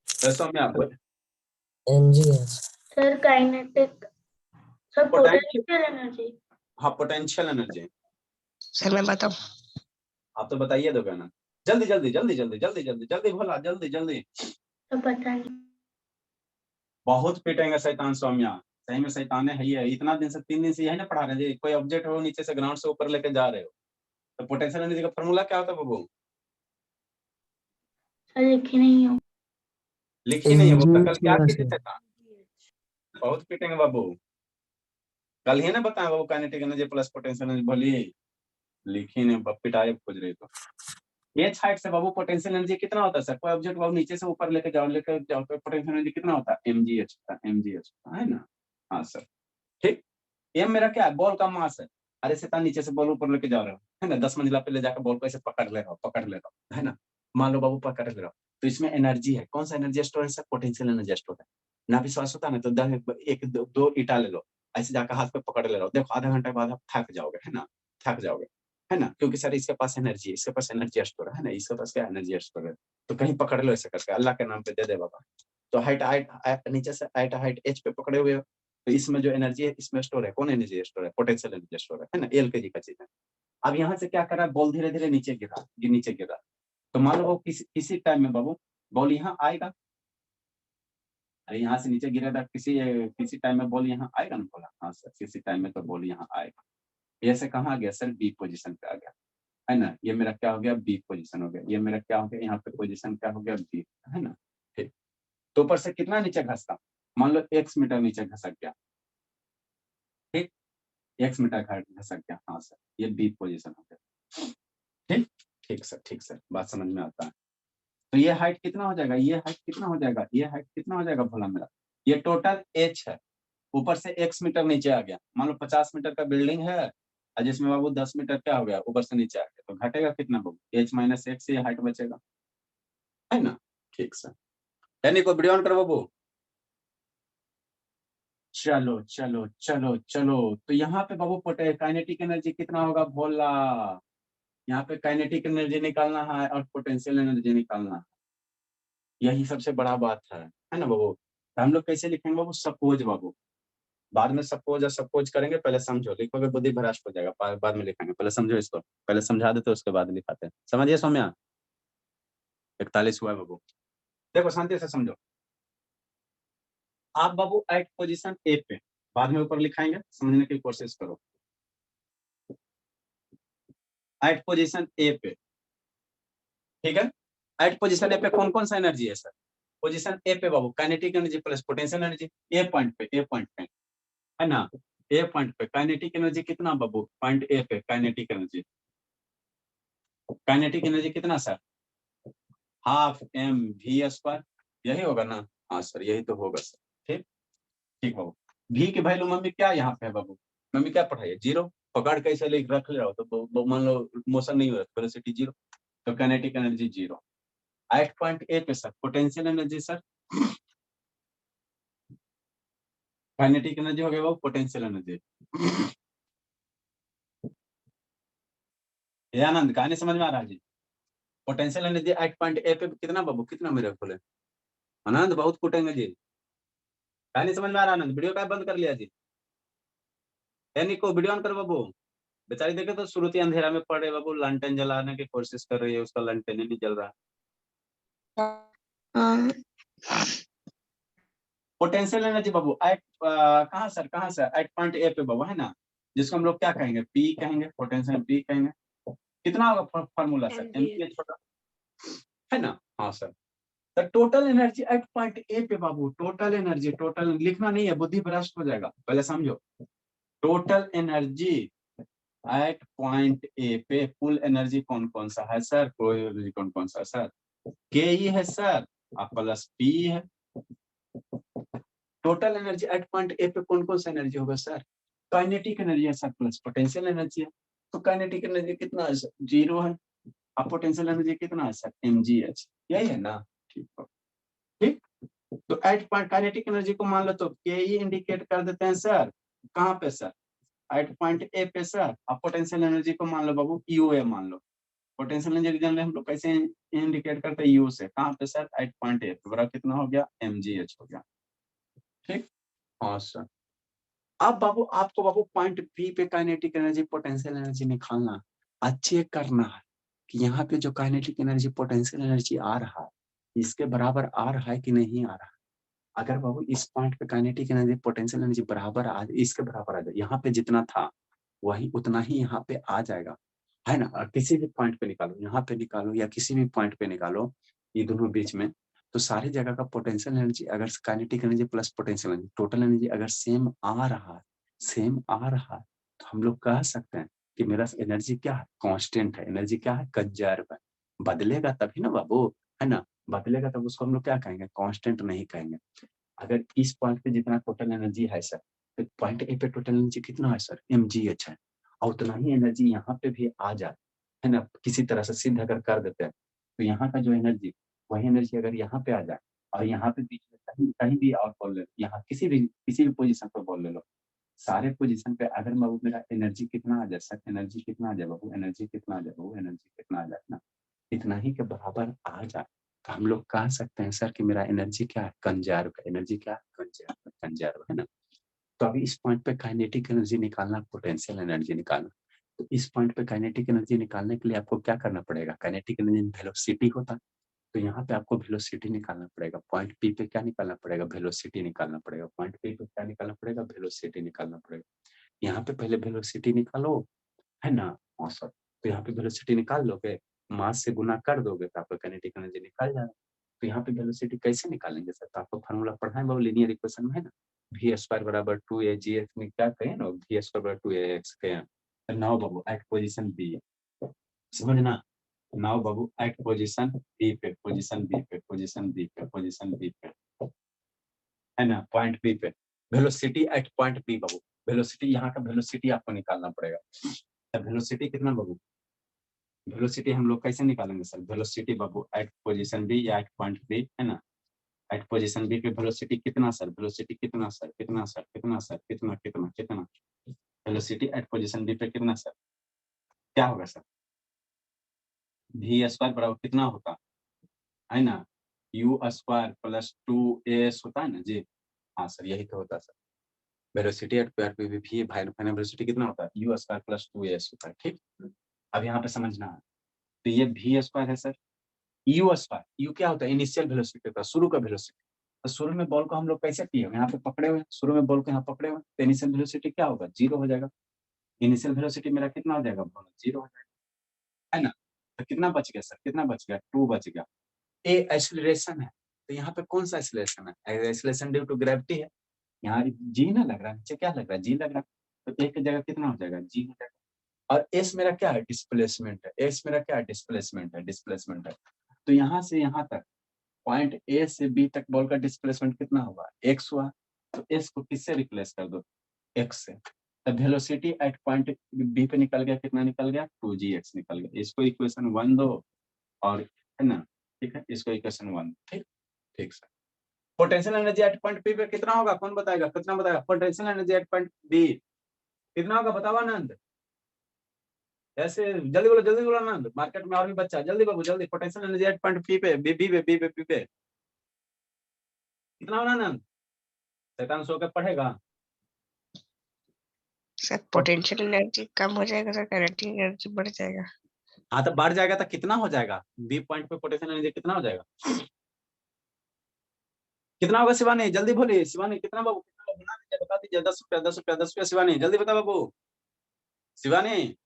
सौम्या बोले। mg sir kinetic, sir potential, potential energy. हाँ पोटेंशियल एनर्जी। सर मैं बताऊं? आप तो बताइए दोगे ना, जल्दी जल्दी जल्दी जल्दी जल्दी जल्दी जल्दी भोला, जल्दी जल्दी। तो पता नहीं। बहुत पिटेंगे शैतान सौम्या, सही में शैतान है। ये इतना दिन से 3 दिन से यही ना पढ़ा रहे हैं, कोई ऑब्जेक्ट हो नीचे से ग्राउंड से ऊपर लेके जा रहे हो। तो पोटेंशियल एनर्जी का फॉर्मूला क्या होता है बाबू? सर लिखी नहीं हो। लिखी नहीं है वो, mg कल क्या थोड़ा कीजिए सा शैतान, बहुत पिटेंगे बाबू। कल ही ना बताया बाबू, kinetic energy plus potential energy बोली, लिखी नहीं, पिटाई खोज रही। तो एच हाइट से बाबू पोटेंशियल एनर्जी कितना होता है सर? कोई ऑब्जेक्ट बाबू नीचे से ऊपर लेके जाओ तो पोटेंशियल एनर्जी कितना होता है? mgh होता है, mgh होता है ना। हाँ सर, ठीक। एम मेरा क्या है? बॉल का मास है। अरे शैतान नीचे से बॉल ऊपर लेके जा रहे हो, है ना, 10 मंजिला पे ले जाकर बॉल को ऐसे पकड़ ले रहा हो, पकड़ ले रहा हो, है ना। मान लो बाबू पकड़ ले रहा हो, तो इसमें एनर्जी है। कौन सा एनर्जी स्टोर है सर? पोटेंशियल एनर्जी स्टोर है ना। विश्वास होता है ना, तो एक दो ईटा ले लो, ऐसे जाकर हाथ पे पकड़ ले रहा हो, देखो आधा घंटा बाद आप थक जाओगे, है ना, थक जाओगे, है ना, क्योंकि सर इसके पास एनर्जी है, इसके पास एनर्जी स्टोर है ना, इसके पास क्या एनर्जी स्टोर है। तो कहीं पकड़ लो ऐसे करके, अल्लाह के नाम पे दे दे बाबा। तो हाइट हाइट नीचे से हाइट एच पे पकड़े हुए हो, तो इसमें जो एनर्जी है इसमें स्टोर है। कौन एनर्जी स्टोर है? पोटेंशियल एनर्जी स्टोर है ना, एल के जी का चीज है। अब यहाँ से क्या करा, बॉल धीरे धीरे नीचे गिरा, नीचे गिरा। तो मान लो वो किसी टाइम में बाबू बॉल यहाँ आएगा, अरे यहाँ से नीचे गिरा था, किसी टाइम में बॉल यहाँ आएगा ना बोला। हाँ सर, किसी टाइम में तो बॉल यहाँ आएगा। ये से कहाँ आ गया सर? बी पोजीशन पे आ गया, है ना। ये मेरा क्या हो गया? बी पोजीशन हो गया। ये मेरा क्या हो गया? यहाँ पे पोजीशन क्या हो गया? बी, है ना। ठीक, तो ऊपर से कितना नीचे घसता? मान लो x मीटर नीचे घसक गया, ठीक, x मीटर घसक गया। हाँ सर, ये बी पोजीशन हो गया। ठीक, ठीक सर, ठीक सर, बात समझ में आता है। तो ये हाइट कितना हो जाएगा? ये हाइट कितना हो जाएगा? ये हाइट कितना हो जाएगा भोला मेरा? ये टोटल h है, ऊपर से x मीटर नीचे आ गया। मान लो 50 मीटर का बिल्डिंग है, और जिसमें बाबू 10 मीटर क्या हो गया? ऊपर से नीचे आ गया, तो घटेगा कितना बाबू? h माइनस x से हाइट बचेगा, है ना। ठीक सर, यानी को वीडियो ऑन करो बाबू। चलो चलो चलो चलो, तो यहाँ पे बाबू काइनेटिक एनर्जी कितना होगा भोला? यहाँ पे काइनेटिक एनर्जी निकालना है और पोटेंशियल एनर्जी निकालना है, यही सबसे बड़ा बात है ना बाबू। तो हम लोग कैसे लिखेंगे बाबू? सपोज बाबू, बाद में सपोज और सपोज करेंगे, पहले समझो, लिखोगे बुद्धि भ्रष्ट हो जाएगा, बाद में लिखेंगे, पहले समझो इसको, पहले समझा देते उसके बाद लिखाते हैं। समझिए सौम्या, 41 हुआ है बाबू। देखो शांति से समझो, आप बाबू एट पोजीशन ए पे, बाद में ऊपर लिखाएंगे, समझने की कोशिश करो। एट पोजीशन ए पे, ठीक है, एट पोजीशन ए पे कौन कौन सा एनर्जी है सर? पोजीशन ए पे बाबू kinetic energy plus potential energy. A point पे, ए पॉइंट पे, है ना, ए पॉइंट पे काइनेटिक एनर्जी कितना बाबू? पॉइंट ए पे काइनेटिक एनर्जी, काइनेटिक एनर्जी कितना sir? Half M we square, यही होगा ना। हाँ सर, यही तो होगा सर। ठीक, ठीक बाबू। वी की वैल्यू मम्मी क्या यहाँ पे है बाबू? मम्मी क्या पढ़ाई है? 0। पकड़ कैसे ले रख ले रहा हो, तो मान लो मोशन नहीं हो रहा, वेलोसिटी 0, तो काइनेटिक एनर्जी 0। 8.8 पे sir potential energy sir, kinetic energy हो गया बाबू, पोटेंशियल एनर्जी। ये आनंद कहानी समझ में आ रहा है जी? पोटेंशियल एनर्जी 8.8 पे कितना बाबू? कितना मेरे खोले? आनंद बहुत कूटेंगे जी। क्या नहीं समझ में आ रहा आनंद? वीडियो क्या बंद कर लिया जी? निको वीडियो ऑन कर बाबू। बेचारी देखे तो श्रुति अंधेरा में पड़े बाबू, लालटेन जलाने की कोशिश कर रही है, उसका लालटेन ही नहीं जल रहा। हाँ, पोटेंशियल एनर्जी बाबू एट कहाँ सर, कहाँ सर? एट पॉइंट ए पे बाबू, है ना, जिसको हम लोग क्या कहेंगे, पी कहेंगे, पोटेंशियल पी कहेंगे। कितना होगा फॉर्मूला सर? एमपीएच छोटा, है ना? हाँ sir. The total energy at point A पे बाबू, टोटल एनर्जी, टोटल लिखना नहीं है, बुद्धि भ्रष्ट हो जाएगा, पहले समझो। Total energy at point A पे, कुल एनर्जी कौन कौन सा है सर? कोई एनर्जी कौन कौन सा सर? के ई है सर, प्लस पी है। Total energy at point A पे कौन कौन सा एनर्जी होगा सर? काइनेटिक एनर्जी है सर, प्लस पोटेंशियल एनर्जी है। तो काइनेटिक एनर्जी कितना है सर? 0 है। अब पोटेंशियल एनर्जी कितना है सर? mgh, यही है ना? ठीक है, ठीक। तो एट पॉइंट काइनेटिक एनर्जी को मान लो तो के ई इंडिकेट कर देते हैं सर, कहाँ पे सर? एट पॉइंट ए पे सर। अब पोटेंशियल एनर्जी को मान लो बाबू यू ए मान लो। पोटेंशियल एनर्जी जनरली हम लोग कैसे इंडिकेट करते हैं? यू से। कहाँ पे सर? एट पॉइंट ए पे। बराबर कितना हो गया? mgh हो गया, ठीक। हाँ सर। अब बाबू आपको बाबू पॉइंट बी पे काइनेटिक एनर्जी पोटेंशियल एनर्जी निकालना, अच्छे करना है कि यहाँ पे जो काइनेटिक एनर्जी पोटेंशियल एनर्जी आ रहा है, इसके बराबर आ रहा है कि नहीं आ रहा है। अगर बाबू इस पॉइंट पे काइनेटिक एनर्जी पोटेंशियल एनर्जी बराबर आ, इसके बराबर आ जाए, यहाँ पे जितना था वही उतना ही यहाँ पे आ जाएगा, है ना? और किसी भी पॉइंट पे निकालो, यहाँ पे निकालो या किसी भी पॉइंट पे निकालो, ये दोनों बीच में, तो सारी जगह का पोटेंशियल एनर्जी अगर kinetic energy plus potential energy, total energy अगर सेम आ रहा है, सेम आ रहा है, तो हम लोग कह सकते हैं कि मेरा एनर्जी क्या है? कांस्टेंट है। एनर्जी क्या है? कंजर्व है। बदलेगा तभी ना बाबू, है ना? बदलेगा तब उसको हम लोग क्या कहेंगे? कांस्टेंट नहीं कहेंगे। अगर इस पॉइंट पे जितना टोटल एनर्जी है सर, तो पॉइंट ए पे टोटल एनर्जी कितना है सर? mgh है। और उतना ही एनर्जी यहाँ पे भी आ जाए, है ना, किसी तरह से सिद्ध अगर कर देते हैं, तो यहाँ का जो एनर्जी, वही एनर्जी अगर यहाँ पे आ जाए, और यहाँ पे बीच में कहीं कहीं भी और बोल ले, यहाँ किसी भी पोजीशन पर बोल ले लो, सारे पोजीशन पे अगर बाबू मेरा एनर्जी कितना आ जाए सर? एनर्जी कितना आ जाए बाबू? एनर्जी कितना आ जाए बाबू? एनर्जी कितना आ जाए ना, इतना ही के बराबर आ जाए, तो हम लोग कह सकते हैं सर कि मेरा एनर्जी क्या है? कंजर्व है। एनर्जी क्या है? कंजर्व, कंजर्व, है ना? तो अभी इस पॉइंट पे काइनेटिक एनर्जी निकालना, पोटेंशियल एनर्जी निकालना, तो इस पॉइंट पे काइनेटिक एनर्जी निकालने के लिए आपको क्या करना पड़ेगा? काइनेटिक एनर्जी वेलोसिटी होता है, तो यहाँ पे आपको वेलोसिटी निकालना पड़ेगा। पॉइंट पी पे क्या निकालना पड़ेगा? वेलोसिटी निकालना पड़ेगा। पॉइंट पी पे क्या निकालना पड़ेगा? वेलोसिटी निकालना पड़ेगा। यहाँ पे पहले वेलोसिटी निकालो, है ना? और सर, तो यहाँ पे वेलोसिटी निकाल लोगे, मास से गुना कर दोगे तो आपका काइनेटिक एनर्जी निकाल जाएगा। तो यहाँ पे वेलोसिटी कैसे निकालेंगे सर? तो आपको फार्मूला पढ़ा है वो लीनियर इक्वेशन में, है ना? वी स्क्वायर बराबर 2a gx में क्या कहें ना, वी स्क्वायर बराबर 2ax कहें। तो नाउ बाबू एट पोजीशन बी, समझना, नाउ बाबू एट पोजीशन बी पे, पोजीशन बी पे, पोजीशन बी पे, पोजीशन बी पे, है ना, पॉइंट बी पे, वेलोसिटी एट पॉइंट बी बाबू। वेलोसिटी, यहाँ का वेलोसिटी आपको निकालना पड़ेगा। वेलोसिटी कितना बाबू? वेलोसिटी हम लोग कैसे निकालेंगे sir? Velocity Babu at position B या एट पॉइंट बी, है ना, एट पोजीशन बी पे वेलोसिटी कितना सर? वेलोसिटी कितना सर? कितना सर? कितना सर? कितना कितना कितना? वेलोसिटी एट पोजीशन बी पे कितना सर? क्या होगा सर? वी स्क्वायर बराबर कितना होता है ना, यू स्क्वायर प्लस 2as होता है ना जी। हाँ सर, यही तो होता है सर। वेलोसिटी एट पॉइंट पे भी फाइनल वेलोसिटी कितना होता है? यू स्क्वायर प्लस 2as होता है, ठीक। अब यहाँ पे समझना है, तो ये वी स्क्वायर है सर, यू स्क्वायर, यू क्या होता है? इनिशियल वेलोसिटी होता है, शुरू का वेलोसिटी। तो शुरू में बॉल को हम लोग कैसे किए? यहाँ पे पकड़े हुए, शुरू में बॉल को यहाँ पकड़े हुए, तो इनिशियल वेलोसिटी क्या होगा? 0 हो जाएगा। इनिशियल वेलोसिटी मेरा कितना हो जाएगा? 0 हो जाएगा, है ना? तो कितना बच गया सर? कितना बच गया? 2 बच गया। ए एक्सीलरेशन है, तो यहाँ पे कौन सा एक्सीलरेशन है? एक्सीलरेशन ड्यू टू ग्रेविटी है। यहाँ जी ना लग रहा है, नीचे क्या लग रहा है? जी लग रहा है, तो एक की जगह कितना हो जाएगा? जी हो जाएगा। और एस मेरा क्या है? डिस्प्लेसमेंट है। एस मेरा क्या है? डिस्प्लेसमेंट है, डिस्प्लेसमेंट है। तो यहाँ से यहाँ तक, पॉइंट ए से बी तक बॉल का डिस्प्लेसमेंट कितना होगा? एक्स हुआ। तो एस को किससे रिप्लेस कर दो? एक्स से। तो वेलोसिटी एट पॉइंट बी पे निकल गया, कितना निकल गया? 2gx निकल गया। इसको इक्वेशन 1 दो, और, है ना, ठीक है, इसको इक्वेशन 1, ठीक। ठीक sir. Potential energy at point B पे कितना होगा? कौन बताएगा? कितना बताएगा? Potential energy at point B कितना होगा? बताओ आनंद, ऐसे जल्दी बोलो आनंद, मार्केट में और भी बच्चा, जल्दी बाबू जल्दी। Potential energy at point B पे, बी पे कितना होना आनंद? शैतान सो के पढ़ेगा। सर पोटेंशियल एनर्जी कम हो जाएगा सर, काइनेटिक एनर्जी बढ़ जाएगा। हाँ तो बढ़ जाएगा तो कितना हो जाएगा, बी पॉइंट पे पोटेंशियल एनर्जी कितना हो जाएगा, कितना होगा शिवानी जल्दी बोलिए, शिवानी कितना बाबू, कितना बना दीजिए, बता दीजिए, 10 रुपया 10 रुपया 10 रुपया, शिवानी जल्दी बता बाबू, शिवानी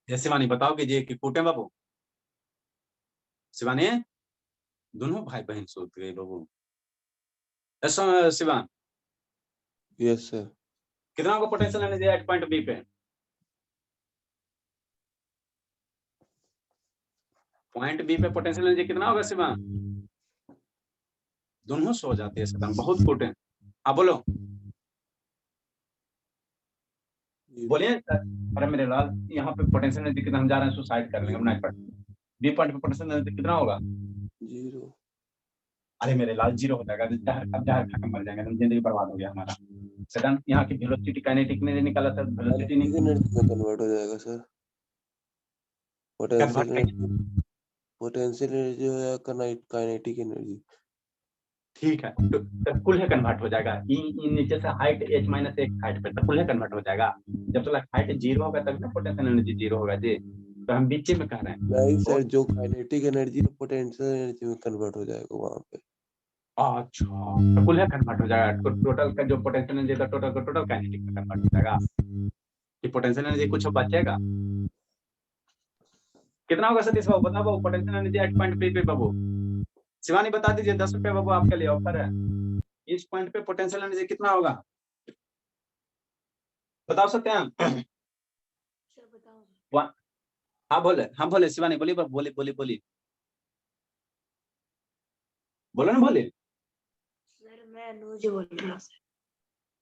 ये शिवानी बताओ कीजिए कि कूटे बाबू, शिवानी दोनों भाई बहन सोच गए बाबू। ऐसा शिवान यस सर। कितना होगा potential energy at point B पे, पॉइंट बी पे पोटेंशियल एनर्जी कितना होगा शिवान, दोनों सो जाते हैं शैतान, बहुत कूटे। हाँ बोलो बोलिए। अरे मेरे लाल यहाँ पे पोटेंशियल एनर्जी कितना, हम जा रहे हैं सुसाइड कर लेंगे, नहीं पढ़ बी पॉइंट पे पोटेंशियल एनर्जी कितना होगा, 0। अरे मेरे लाल 0 हो जाएगा, अब जहर खा के मर जाएंगे, जिंदगी बर्बाद हो गया हमारा। शैतान यहाँ की वेलोसिटी काइनेटिक ने निकाला था, वेलोसिटी नहीं एनर्जी में कन्वर्ट हो जाएगा सर। पोटेंशियल एनर्जी हो जाएगा काइनेटिक एनर्जी। ठीक है तो कुल है कन्वर्ट हो जाएगा, इन नीचे से हाइट h माइनस एक हाइट पे, तो कुल है कन्वर्ट हो जाएगा। जब तक हाइट 0 होगा तब ना पोटेंशियल एनर्जी 0 होगा जी, तो हम बीच में कह रहे हैं। नहीं सर, जो काइनेटिक एनर्जी पोटेंशियल एनर्जी में कन्वर्ट हो जाएगा वहां पे। अच्छा तो कुल है कन्वर्ट हो जाएगा, टोटल का जो पोटेंशियल एनर्जी का टोटल काइनेटिक में कन्वर्ट हो जाएगा, कि पोटेंशियल एनर्जी कुछ बचेगा। कितना होगा सतीश बाबू बताओ बाबू, पोटेंशियल एनर्जी एट पॉइंट पे बाबू, शिवानी बता दीजिए, 10 रुपए बाबू आपके लिए ऑफर है, इस पॉइंट पे पोटेंशियल एनर्जी कितना होगा बताओ सत्यम। हाँ बोले शिवानी बोलिए बाबू, बोली बोलो ना बोले। सर मैं अनुज बोल रहा हूँ।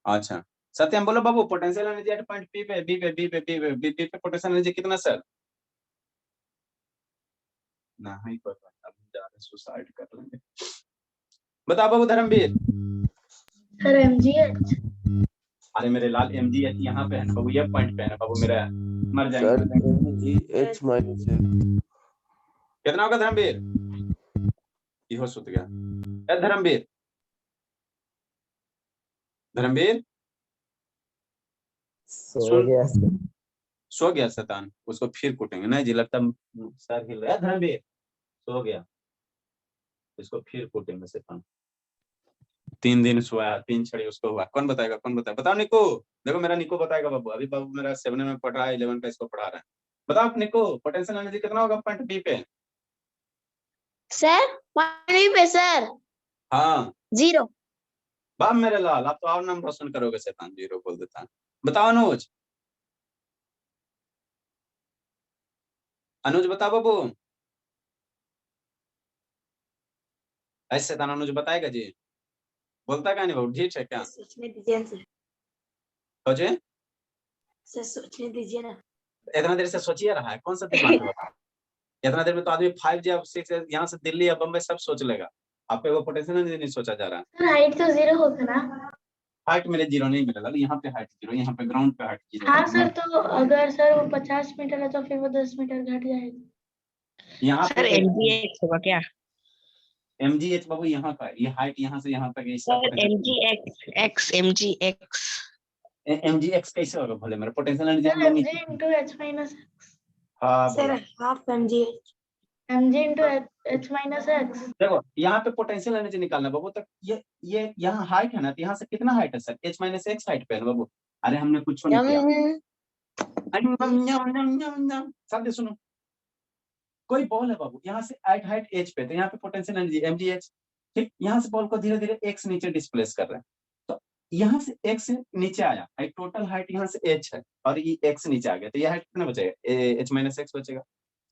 अच्छा सत्यम बोलो बाबू, potential energy at point B पे पोटेंशियल एनर्जी कितना सर, नहीं पता, अब जा रहे सुसाइड कर लेंगे। बताओ बाबू धर्मवीर। Sir mgh। अरे मेरे लाल mgh यहाँ पे है ना बाबू, ये पॉइंट पे है ना बाबू, मेरा मर सर जाएंगे। mgh माइनस कितना होगा धर्मवीर, इहो सुत गया। ए धर्मवीर सो गया शैतान, उसको फिर कूटेंगे नहीं जी, लगता सर हिल रहा है। धर्मवीर सो गया, इसको फिर कूटेंगे शैतान। 3 दिन सोया, 3 छड़ी उसको हुआ, कौन बताएगा बताओ निको, देखो मेरा निको बताएगा बाबू, अभी बाबू मेरा 7 में पढ़ रहा है, 11 का इसको पढ़ा रहा है। बताओ निको पोटेंशियल एनर्जी कितना होगा पॉइंट बी पे, सर पानी पे सर हाँ 0। बाप मेरे लाल, आप तो और नाम रोशन करोगे, शैतान 0 बोल देता है। बताओ अनुज बताओ बाबू, ऐसे शैतान अनुज बताएगा जी, बोलता क्या नहीं बाबू, ठीक है क्या सोचने दीजिए सर, सोचे, सर सोचने दीजिए ना। इतना देर से सोचिए रहा है, कौन सा दिमाग है बाबा, इतना देर में तो आदमी 5G या 6 यहाँ से दिल्ली या बम्बई सब सोच लेगा, आपको वो पोटेंशियल एनर्जी नहीं सोचा जा रहा है। सर हाइट तो 0 होगा ना, हाइट मेरे 0 नहीं मिलेगा, यहाँ पे हाइट 0, यहाँ पे ग्राउंड पे हाइट 0। हाँ सर, तो अगर सर वो 50 मीटर है तो फिर वो 10 मीटर घट जाएगा। यहाँ सर पे mgh होगा क्या, mgh बाबू यहाँ का, ये हाइट यहाँ से यहाँ तक सर mgx mgx कैसे होगा भले मेरा पोटेंशियल एनर्जी सर हम लोग mg into h minus x। हाँ sir half mg into h minus x। देखो यहाँ पे पोटेंशियल एनर्जी निकालना बाबू, तक ये यहाँ हाइट है ना, तो यहाँ से कितना हाइट है sir, h minus x height पे है ना बाबू। अरे हमने कुछ नहीं किया, सब सुनो, कोई बॉल है बाबू, यहाँ से हाइट h पे, तो यहाँ पे पोटेंशियल एनर्जी mgh, ठीक, यहाँ से बॉल को धीरे धीरे x नीचे डिस्प्लेस कर रहे हैं, तो यहाँ से x नीचे आया, टोटल हाइट यहाँ से h है और ये x नीचे आ गया, तो ये हाइट कितना बचेगा, h माइनस x बचेगा।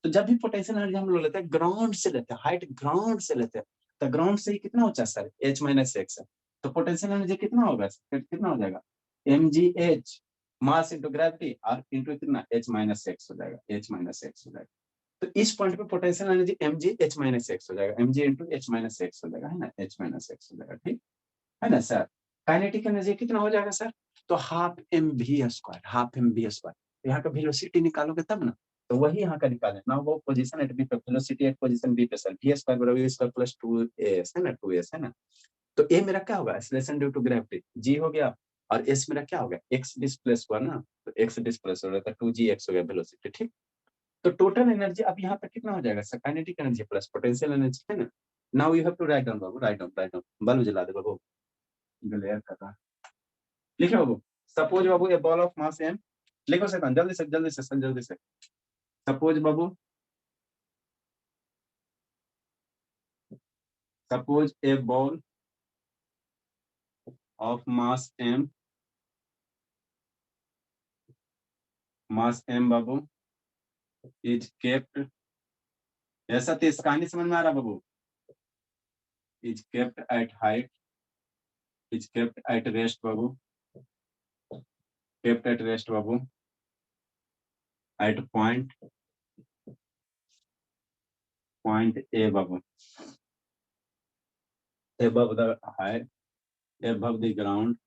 तो जब भी पोटेंशियल एनर्जी हम लोग लेते हैं ग्राउंड से लेते हैं, हाइट ग्राउंड से लेते हैं, तो ग्राउंड से कितना ऊंचा सर, h माइनस x है, तो पोटेंशियल एनर्जी कितना होगा सर, कितना हो जाएगा, mgh मास इनटू ग्रेविटी और इनटू कितना h माइनस x हो जाएगा, h माइनस x हो जाएगा। तो इस पॉइंट पे potential energy mg h minus x हो जाएगा, mg into h minus x हो जाएगा, है ना, h माइनस x हो जाएगा, ठीक है ना सर। काइनेटिक एनर्जी कितना हो जाएगा सर, तो हाफ mv स्क्वायर, यहाँ का वेलोसिटी निकालोगे तब ना, तो वही यहाँ का निकालें ना, वो पोजीशन एट बी पे, वेलोसिटी एट पोजीशन बी पे सर, v स्क्वायर बराबर v स्क्वायर प्लस 2s है ना, 2s है ना, तो ए मेरा क्या होगा, एक्सेलरेशन ड्यू टू ग्रेविटी, जी हो गया, और एस मेरा क्या होगा, एक्स डिस्प्लेस हुआ ना, तो एक्स डिस्प्लेस हो रहा था, 2g एक्स हो गया वेलोसिटी, ठीक। तो टोटल एनर्जी अब यहाँ पे कितना हो जाएगा, kinetic energy plus potential energy, है ना। Now you have to write down बाबू, राइट डाउन, बल्ब जला दे बाबू, ग्लेयर कर रहा है। लिखे बाबू, सपोज बाबू a ball of mass M, लिखो से जल्दी से जल्दी से जल्दी से। सपोज बाबू, suppose a ball of mass m बाबू is kept, ऐसा तो इस कहानी समझ में आ रहा बाबू, is kept at height, is kept at rest Babu, kept at rest Babu at point A Babu, above the height, above the ground,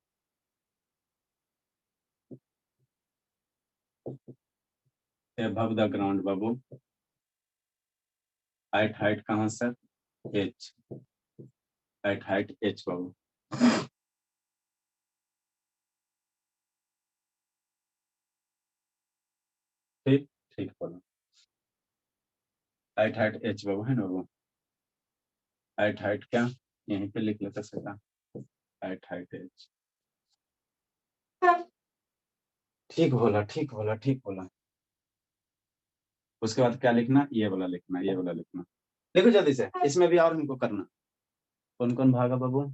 above the ground Babu, at height कहाँ sir, h, at height h बाबू। ठीक ठीक बोलो, at height h बाबू, है ना बाबू, at height क्या, यहीं पे लिख लेते सर, at height h। ठीक बोला, ठीक बोला, ठीक बोला। उसके बाद क्या लिखना, ये वाला लिखना, ये वाला लिखना, देखो जल्दी से, इसमें भी और हमको करना। कौन कौन भागा बाबू,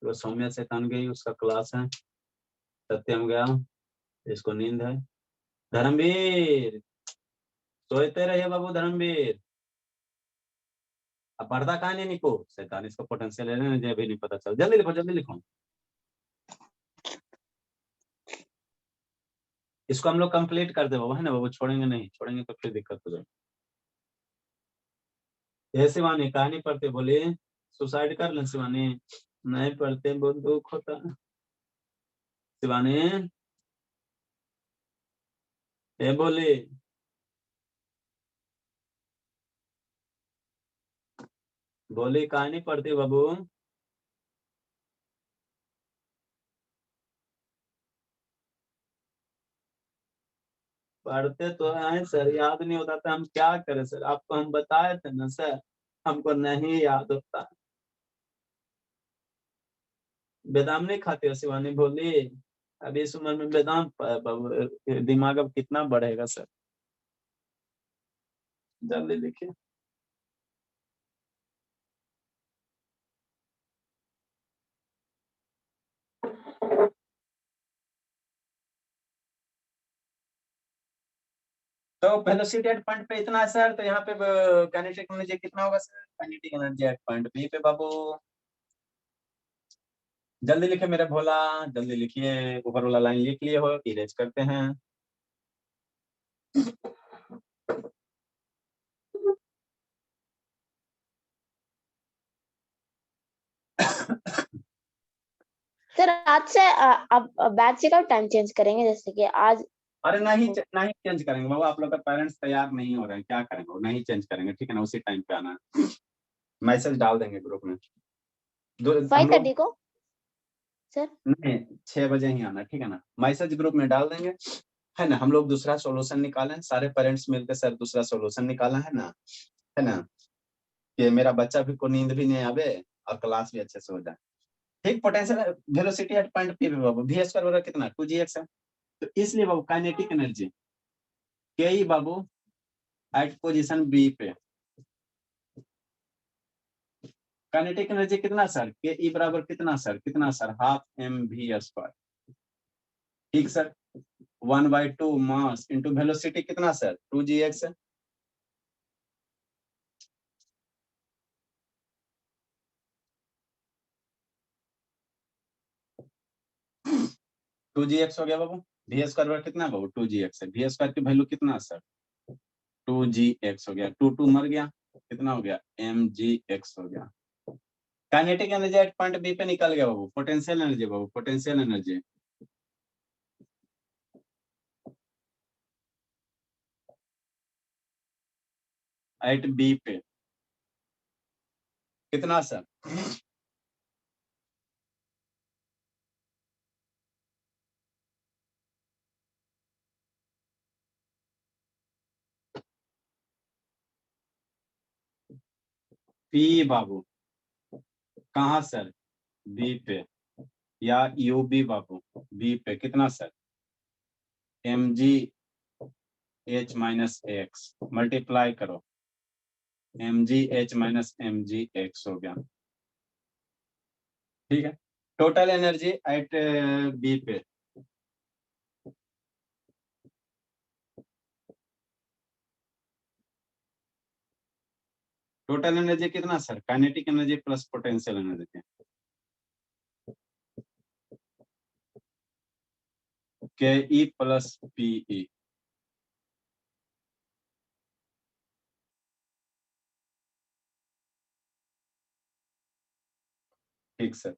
तो सौम्या शैतान गई, उसका क्लास है, सत्यम गया, इसको नींद है, धर्मवीर सोते रहिए बाबू, धर्मवीर अब पढ़ता कहाँ नहीं निको, शैतान इसको पोटेंशियल है अभी नहीं पता चल, जल्दी लिखो जल्दी लिखो। इसको हम लोग कंप्लीट कर दे बाबू, है ना बाबू, छोड़ेंगे नहीं, छोड़ेंगे तो फिर दिक्कत हो जाएगी। ये शिवानी कहानी पढ़ते, बोले सुसाइड कर ले शिवानी, नहीं पढ़ते बहुत दुख होता है शिवानी, ये बोले बोली कहानी पढ़ते बाबू, पढ़ते तो हैं सर, याद नहीं होता था, हम क्या करें सर, आपको हम बताए थे ना सर, हमको नहीं याद होता। बादाम नहीं खाते हो शिवानी बोली, अभी इस उम्र में बादाम दिमाग अब कितना बढ़ेगा सर, जल्दी लिखिए। तो वेलोसिटी एट पॉइंट पे इतना है सर, तो यहाँ पे काइनेटिक एनर्जी कितना होगा sir, kinetic energy at point B पे बाबू, जल्दी लिखे मेरे भोला, जल्दी लिखिए, ऊपर वाला लाइन लिख लिए हो, इरेज करते हैं। सर आज से अब बैच से कब टाइम चेंज करेंगे, जैसे कि आज? अरे नहीं नहीं चेंज करेंगे बाबू, आप लोग का पेरेंट्स तैयार नहीं हो रहे हैं, क्या करेंगे, नहीं चेंज करेंगे, ठीक है ना, उसी टाइम पे आना, मैसेज डाल देंगे ग्रुप में, 5:30 को सर? नहीं 6 बजे ही आना, ठीक है ना, मैसेज ग्रुप में डाल देंगे, है ना, हम लोग दूसरा सॉल्यूशन निकालें, सारे पेरेंट्स मिलकर सर दूसरा सॉल्यूशन निकाला है ना, कि मेरा बच्चा भी को नींद भी नहीं आवे और क्लास भी अच्छे से हो जाए, ठीक। Potential velocity at point P पे बाबू, वी स्क्वायर बराबर कितना, 2gx है, तो इसलिए बाबू काइनेटिक एनर्जी के बाबू एट पोजीशन बी पे, काइनेटिक एनर्जी कितना सर, के ई बराबर कितना सर, कितना सर, हाफ mv², ठीक सर, 1/2 मास इंटू वेलोसिटी कितना सर, 2gx है, टू जी एक्स हो गया बाबू, वी स्क्वायर कितना बाबू, 2gx है, वी स्क्वायर की वैल्यू कितना सर, 2gx हो गया, 2 मर गया, कितना हो गया, mgx हो गया, kinetic energy at point B पे निकल गया बाबू, पोटेंशियल एनर्जी बाबू, पोटेंशियल एनर्जी एट बी पे कितना सर, पी बाबू कहाँ सर, बी पे, या यू बी बाबू बी पे कितना sir, M G H minus X, multiply करो, M G H minus M G X हो गया। ठीक है, टोटल एनर्जी एट बी पे, टोटल एनर्जी कितना sir, kinetic energy plus potential energy, K E plus PE. ठीक सर,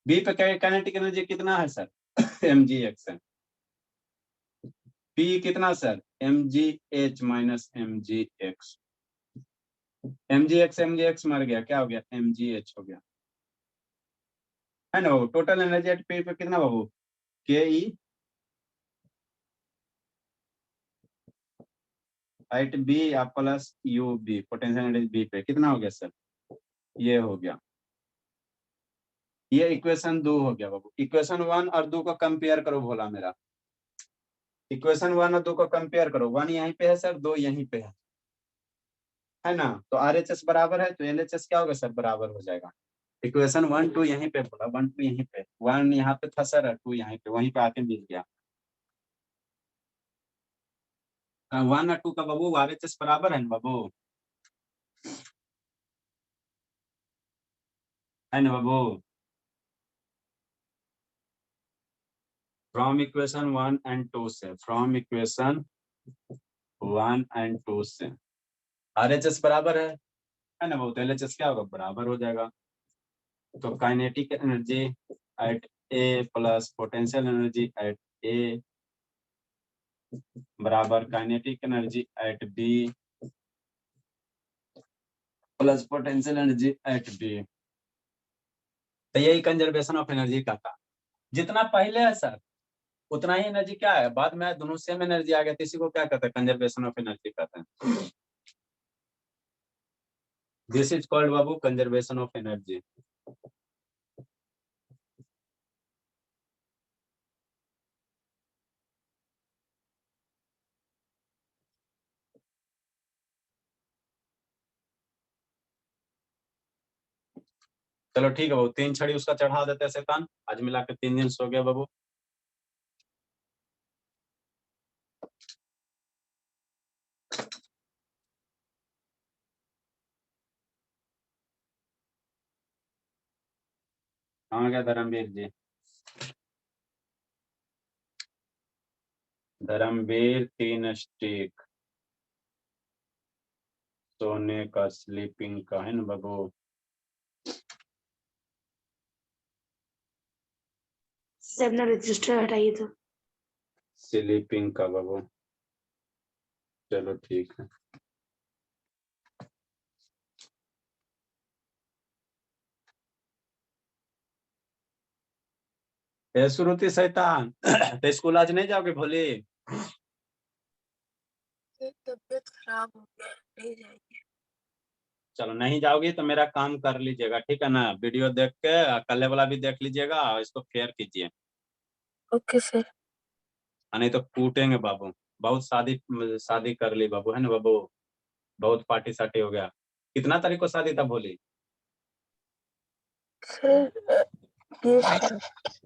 बी पे kinetic energy कितना है सर, एम जी एक्स है, पी कितना sir, M G H minus M G X, M G X मर गया, क्या हो गया, एम जी एच हो गया, है ना। टोटल एनर्जी एट पी पे कितना बाबू, के ई एट बी या plus U B, potential energy B पे कितना हो गया सर, ये हो गया। ये इक्वेशन 2 हो गया बाबू। इक्वेशन 1 और 2 को कंपेयर करो भोला मेरा, इक्वेशन 1 और 2 को कंपेयर करो, 1 यहीं पे है सर, 2 यहीं पे है ना। तो RHS बराबर है तो LHS क्या होगा सर, बराबर हो जाएगा। इक्वेशन 1 2 यहीं पे बोला, 1 2 यहीं पे, 1 यहाँ पे था सर, 2 यहीं पे, वहीं पे आके मिल गया। 1 और 2 का बाबू RHS बराबर है ना बाबू, है ना बाबू। फ्रॉम इक्वेशन 1 एंड 2 से, फ्रॉम इक्वेशन 1 एंड 2 से RHS बराबर है ना बाबू, तो LHS क्या होगा, बराबर हो जाएगा। तो kinetic energy at A plus potential energy at A बराबर kinetic energy at B plus potential energy at B. तो यही कंजर्वेशन ऑफ एनर्जी का था। जितना पहले है सर उतना ही एनर्जी क्या है, बाद में दोनों सेम एनर्जी आ गया, तो इसी को क्या कहते हैं, कंजर्वेशन ऑफ एनर्जी कहते हैं। This is called Babu conservation of energy. चलो ठीक है बाबू, 3 छड़ी उसका चढ़ा देते हैं शैतान, आज मिला के 3 दिन सो गया बाबू। कहाँ गया धर्मवीर जी, धर्मवीर 3 स्टिक सोने का, स्लीपिंग का, है ना बाबू। से अपना रजिस्टर हटाइए तो। स्लीपिंग का बाबू, चलो ठीक है। श्रुति शैतान तो स्कूल आज नहीं जाओगे भोली, तबीयत खराब हो गया, नहीं जाएगी। चलो नहीं जाओगी तो मेरा काम कर लीजिएगा, ठीक है ना, वीडियो देख के कल वाला भी देख लीजिएगा और इसको फेयर कीजिए, ओके सर। नहीं तो कूटेंगे बाबू। बहुत शादी शादी कर ली बाबू, है ना बाबू, बहुत पार्टी सार्टी हो गया। कितना तारीख को शादी था भोली, सर 20 तारीख।